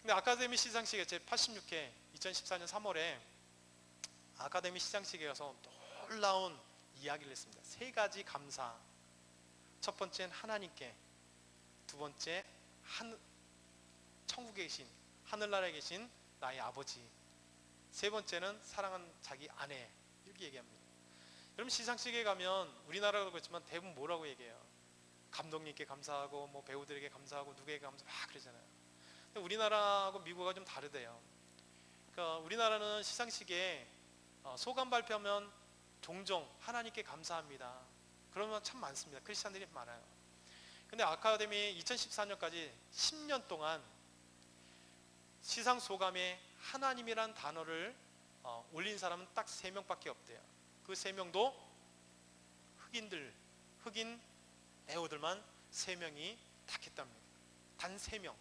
근데 아카데미 시상식에 제 86회 2014년 3월에 아카데미 시상식에 가서 놀라운 이야기를 했습니다. 3가지 감사. 첫 번째는 하나님께, 두 번째 천국에 계신, 하늘나라에 계신 나의 아버지, 세 번째는 사랑하는 자기 아내, 이렇게 얘기합니다. 여러분, 시상식에 가면 우리나라도 그렇지만 대부분 뭐라고 얘기해요? 감독님께 감사하고 뭐 배우들에게 감사하고 누구에게 감사하고 막 그러잖아요. 근데 우리나라하고 미국하고 좀 다르대요. 그러니까 우리나라는 시상식에 소감 발표하면 종종 하나님께 감사합니다. 그러면 참 많습니다. 크리스찬들이 많아요. 근데 아카데미 2014년까지 10년 동안 시상 소감에 하나님이란 단어를 올린 사람은 딱 3명밖에 없대요. 그 3명도 흑인 배우들만 3명이 딱 했답니다. 단 3명.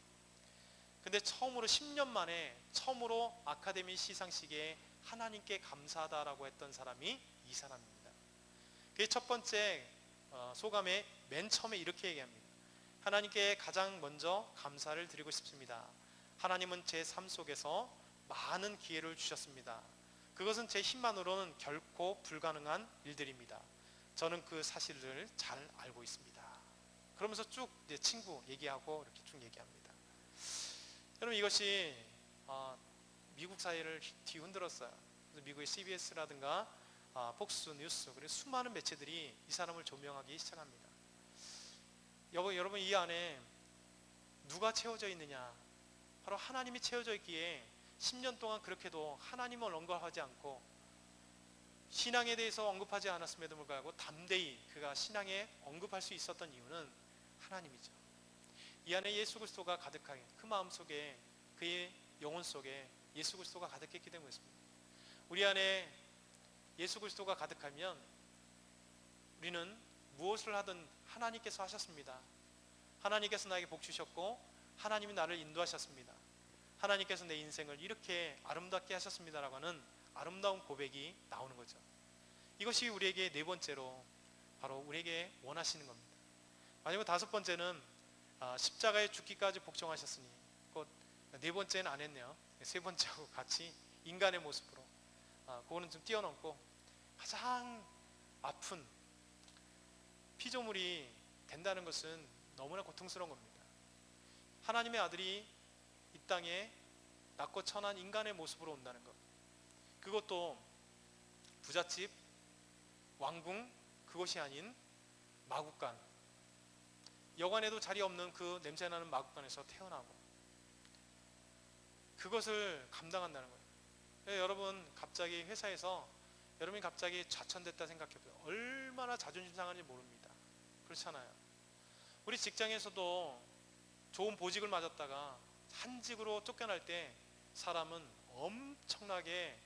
근데 처음으로 10년 만에 처음으로 아카데미 시상식에 하나님께 감사하다라고 했던 사람이 이 사람입니다. 그게 첫 번째 소감에 맨 처음에 이렇게 얘기합니다. 하나님께 가장 먼저 감사를 드리고 싶습니다. 하나님은 제 삶 속에서 많은 기회를 주셨습니다. 그것은 제 힘만으로는 결코 불가능한 일들입니다. 저는 그 사실을 잘 알고 있습니다. 그러면서 쭉 이제 친구 얘기하고 이렇게 쭉 얘기합니다. 여러분, 이것이 미국 사회를 뒤흔들었어요. 그래서 미국의 CBS라든가 폭스 뉴스, 그리고 수많은 매체들이 이 사람을 조명하기 시작합니다. 여러분, 이 안에 누가 채워져 있느냐? 바로 하나님이 채워져 있기에 10년 동안 그렇게도 하나님을 언급하지 않고 신앙에 대해서 언급하지 않았음에도 불구하고 담대히 그가 신앙에 언급할 수 있었던 이유는 하나님이죠. 이 안에 예수 그리스도가 가득하게, 그 마음속에, 그의 영혼 속에 예수 그리스도가 가득했기 때문이었습니다. 우리 안에 예수 그리스도가 가득하면 우리는 무엇을 하든 하나님께서 하셨습니다. 하나님께서 나에게 복 주셨고 하나님이 나를 인도하셨습니다. 하나님께서 내 인생을 이렇게 아름답게 하셨습니다라고 하는 아름다운 고백이 나오는 거죠. 이것이 우리에게 네 번째로 바로 우리에게 원하시는 겁니다. 마지막 다섯 번째는 십자가에 죽기까지 복종하셨으니, 곧 네 번째는 안 했네요. 세 번째하고 같이 인간의 모습으로, 그거는 좀 뛰어넘고 가장 아픈 피조물이 된다는 것은 너무나 고통스러운 겁니다. 하나님의 아들이 이 땅에 낮고 천한 인간의 모습으로 온다는 것, 그것도 부잣집, 왕궁, 그것이 아닌 마구간, 여관에도 자리 없는 그 냄새나는 마구간에서 태어나고 그것을 감당한다는 거예요. 여러분 갑자기 회사에서 여러분이 갑자기 좌천됐다 생각해보세요. 얼마나 자존심 상하는지 모릅니다. 그렇잖아요. 우리 직장에서도 좋은 보직을 맞았다가 한직으로 쫓겨날 때 사람은 엄청나게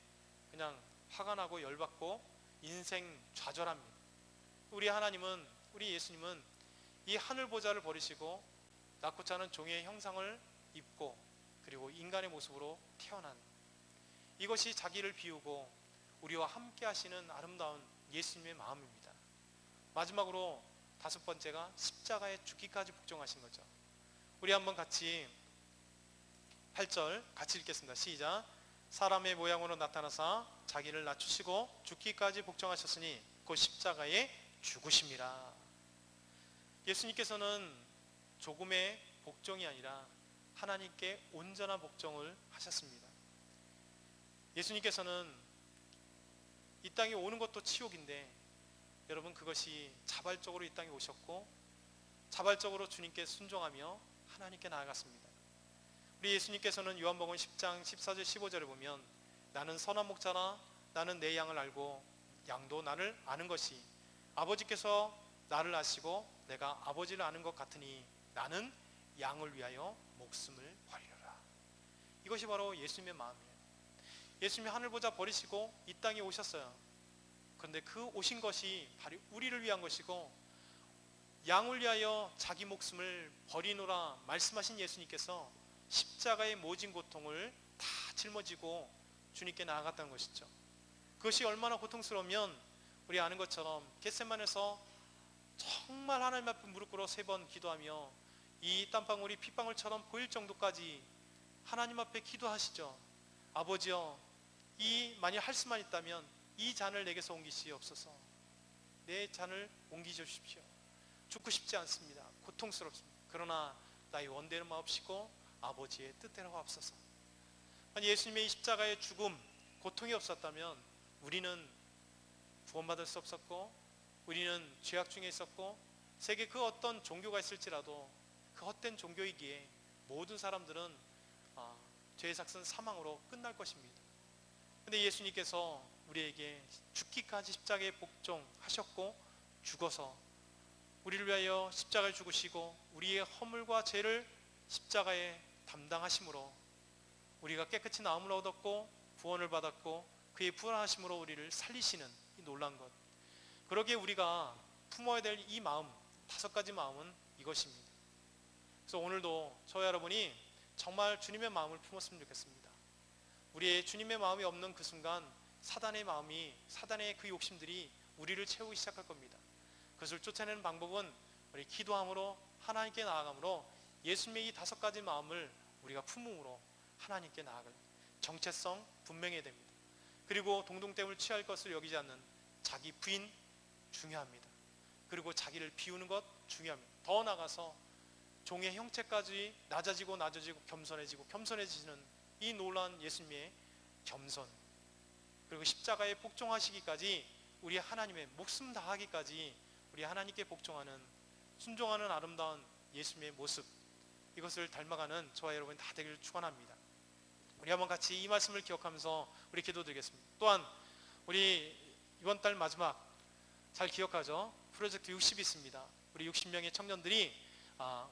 그냥 화가 나고 열받고 인생 좌절합니다. 우리 하나님은, 우리 예수님은 이 하늘 보좌를 버리시고 낮고 차는 종의 형상을 입고 그리고 인간의 모습으로 태어난, 이것이 자기를 비우고 우리와 함께 하시는 아름다운 예수님의 마음입니다. 마지막으로 다섯 번째가 십자가에 죽기까지 복종하신 거죠. 우리 한번 같이 8절 같이 읽겠습니다. 시작. 사람의 모양으로 나타나사 자기를 낮추시고 죽기까지 복종하셨으니 곧 십자가에 죽으심이라. 예수님께서는 조금의 복종이 아니라 하나님께 온전한 복종을 하셨습니다. 예수님께서는 이 땅에 오는 것도 치욕인데 여러분 그것이 자발적으로 이 땅에 오셨고 자발적으로 주님께 순종하며 하나님께 나아갔습니다. 우리 예수님께서는 요한복음 10장 14절 15절에 보면 나는 선한 목자라 나는 내 양을 알고 양도 나를 아는 것이 아버지께서 나를 아시고 내가 아버지를 아는 것 같으니 나는 양을 위하여 목숨을 버리리라. 이것이 바로 예수님의 마음이에요. 예수님이 하늘 보좌 버리시고 이 땅에 오셨어요. 그런데 그 오신 것이 바로 우리를 위한 것이고 양을 위하여 자기 목숨을 버리노라 말씀하신 예수님께서 십자가의 모진 고통을 다 짊어지고 주님께 나아갔다는 것이죠. 그것이 얼마나 고통스러우면 우리 아는 것처럼 겟세마네에서 정말 하나님 앞에 무릎 꿇어 3번 기도하며 이 땀방울이 핏방울처럼 보일 정도까지 하나님 앞에 기도하시죠. 아버지여, 만약 할 수만 있다면 이 잔을 내게서 옮기시옵소서. 내 잔을 옮기주십시오. 죽고 싶지 않습니다. 고통스럽습니다. 그러나 나의 원대는 마옵시고 아버지의 뜻대로 하옵소서. 예수님의 이 십자가의 죽음, 고통이 없었다면 우리는 구원받을 수 없었고 우리는 죄악 중에 있었고 세계 그 어떤 종교가 있을지라도 그 헛된 종교이기에 모든 사람들은 죄의 삭은 사망으로 끝날 것입니다. 그런데 예수님께서 우리에게 죽기까지 십자가에 복종하셨고 죽어서 우리를 위하여 십자가에 죽으시고 우리의 허물과 죄를 십자가에 담당하심으로 우리가 깨끗이 나음을 얻었고 구원을 받았고 그의 부활하심으로 우리를 살리시는 이 놀라운 것, 그러기에 우리가 품어야 될 이 마음, 5가지 마음은 이것입니다. 그래서 오늘도 저와 여러분이 정말 주님의 마음을 품었으면 좋겠습니다. 우리의 주님의 마음이 없는 그 순간 사단의 마음이, 사단의 그 욕심들이 우리를 채우기 시작할 겁니다. 그것을 쫓아내는 방법은 우리 기도함으로 하나님께 나아감으로 예수님의 이 5가지 마음을 우리가 품음으로 하나님께 나아갈 정체성 분명해야 됩니다. 그리고 동동tem을 취할 것을 여기지 않는 자기 부인 중요합니다. 그리고 자기를 비우는 것 중요합니다. 더 나아가서 종의 형체까지 낮아지고 겸손해지고 겸손해지는 이 놀라운 예수님의 겸손, 그리고 십자가에 복종하시기까지 우리 하나님의 목숨 다하기까지 우리 하나님께 복종하는 순종하는 아름다운 예수님의 모습, 이것을 닮아가는 저와 여러분 다 되기를 축원합니다. 우리 한번 같이 이 말씀을 기억하면서 우리 기도드리겠습니다. 또한 우리 이번 달 마지막 잘 기억하죠? 프로젝트 60이 있습니다. 우리 60명의 청년들이 다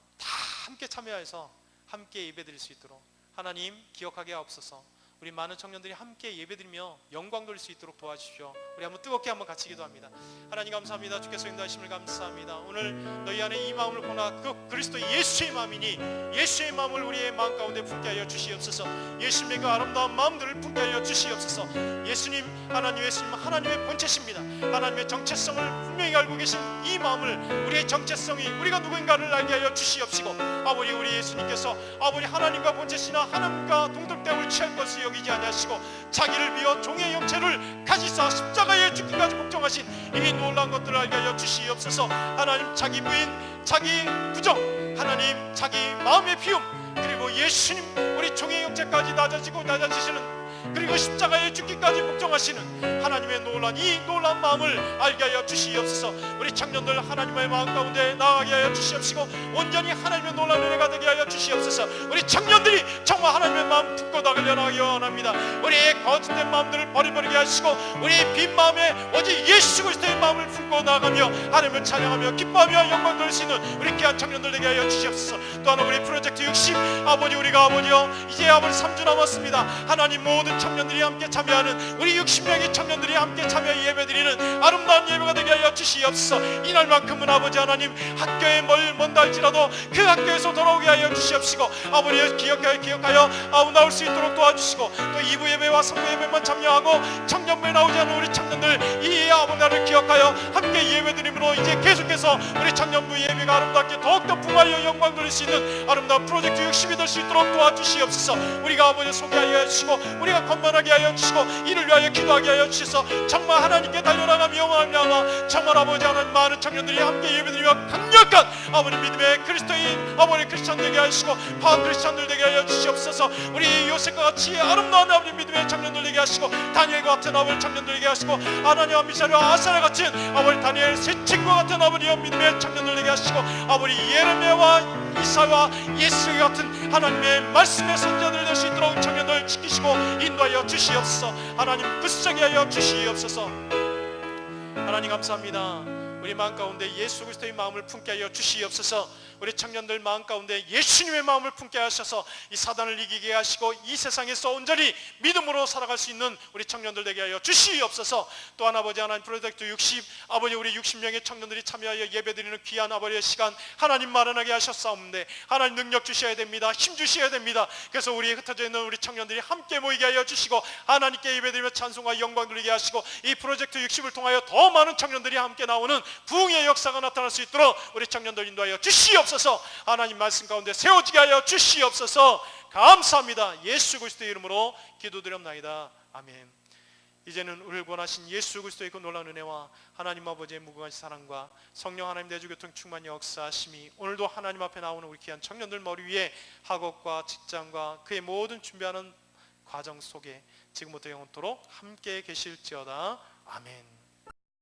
함께 참여해서 함께 예배드릴 수 있도록 하나님 기억하게 하옵소서. 우리 많은 청년들이 함께 예배드리며 영광 돌릴 수 있도록 도와주십시오. 우리 한번 뜨겁게 한번 같이 기도합니다. 하나님 감사합니다. 주께서 인도하심을 감사합니다. 오늘 너희 안에 이 마음을 보나 그 그리스도 예수의 마음이니 예수의 마음을 우리의 마음 가운데 품게 하여 주시옵소서. 예수님의 그 아름다운 마음들을 품게 하여 주시옵소서. 예수님 하나님의 본체십니다. 하나님의 정체성을 분명히 알고 계신 이 마음을 우리의 정체성이 우리가 누구인가를 알게 하여 주시옵시고 아버지 우리 예수님께서 아버지 하나님과 본체시나 하나님과 동떨됨을 취할 것을 여기지 아니하시고 자기를 비워 종의 형체를 가지사 십자가에 죽기까지 복종하신 이 놀라운 것들을 알게 하여 주시옵소서. 하나님 자기 부인 자기 부정 하나님 자기 마음의 비움 그리고 예수님 우리 종의 형체까지 낮아지시는 그리고 십자가에 죽기까지 복종하시는 하나님의 이 놀라운 마음을 알게 하여 주시옵소서. 우리 청년들 하나님의 마음 가운데 나아가게 하여 주시옵시고 온전히 하나님의 놀라운 은혜가 되게 하여 주시옵소서. 우리 청년들이 정말 하나님의 마음 품고 나가려고 원합니다. 우리의 거짓된 마음들을 버리게 하시고 우리의 빈 마음에 오직 예수 그리스도의 마음을 품고 나아가며 하나님을 찬양하며 기뻐하며 영광 돌릴 수 있는 우리 귀한 청년들 되게 하여 주시옵소서. 또한 우리 프로젝트 60 아버지 우리가 아버지요 이제 아버지 3주 남았습니다. 하나님 모든 청년들이 함께 참여하는 우리 60명의 청년들이 함께 참여 예배드리는 아름다운 예배가 되게 하여 주시옵소서. 이날만큼은 아버지 하나님 학교에 먼다 할지라도 그 학교에서 돌아오게 하여 주시옵시고 아버지 기억하여 나올 수 있도록 도와주시고 또 2부 예배와 3부 예배만 참여하고 청년부에 나오지 않은 우리 청년들 이 아버지를 기억하여 함께 예배드림으로 이제 계속해서 우리 청년부 예배가 아름답게 더욱더 풍화하여 영광 돌릴 수 있는 아름다운 프로젝트 60이 될 수 있도록 도와주시옵소서. 우리가 아버지 소개하여 주시고 우리가 건면하게 하여 주시고 이를 위하여 기도하게 하여 주셔서 정말 하나님께 달려나가며 영원하며 정말 아버지 하나님 많은 청년들이 함께 예배드리며 강력한 아버지 믿음의 그리스도인 아버지 크리스찬 되게 하시고 파워 크리스찬들 되게 하여 주시옵소서. 우리 요셉과 같이 아름다운 아버지 믿음의 청년들 되게 하시고 다니엘과 같은 아버지 청년들 되게 하시고 아나니와 미사엘과 아사랴 같은 아버지 다니엘 세 친구와 같은 아버지 믿음의 청년들 되게 하시고 아버지 예레미야와 이사와 예수 같은 하나님의 말씀의 선자들 될 수 있도록 청년들 지키시고 인도하여 주시옵소서. 하나님 굳세게 하여 주시옵소서. 하나님 감사합니다. 우리 마음 가운데 예수 그리스도의 마음을 품게 하여 주시옵소서. 우리 청년들 마음 가운데 예수님의 마음을 품게 하셔서 이 사단을 이기게 하시고 이 세상에서 온전히 믿음으로 살아갈 수 있는 우리 청년들 되게 하여 주시옵소서. 또한 아버지 하나님 프로젝트 60 아버지 우리 60명의 청년들이 참여하여 예배드리는 귀한 아버지의 시간 하나님 마련하게 하셨사옵는데 하나님 능력 주셔야 됩니다. 힘 주셔야 됩니다. 그래서 우리 흩어져 있는 우리 청년들이 함께 모이게 하여 주시고 하나님께 예배드리며 찬송과 영광 돌리게 하시고 이 프로젝트 60을 통하여 더 많은 청년들이 함께 나오는 부흥의 역사가 나타날 수 있도록 우리 청년들 인도하여 주시옵소서. 하나님 말씀 가운데 세워지게 하여 주시옵소서. 감사합니다. 예수 그리스도의 이름으로 기도드립나이다. 아멘. 이제는 우리를 구원하신 예수 그리스도의 그 놀라운 은혜와 하나님 아버지의 무궁한 사랑과 성령 하나님 내주교통 충만 역사하심이 오늘도 하나님 앞에 나오는 우리 귀한 청년들 머리 위에 학업과 직장과 그의 모든 준비하는 과정 속에 지금부터 영원토록 함께 계실지어다. 아멘.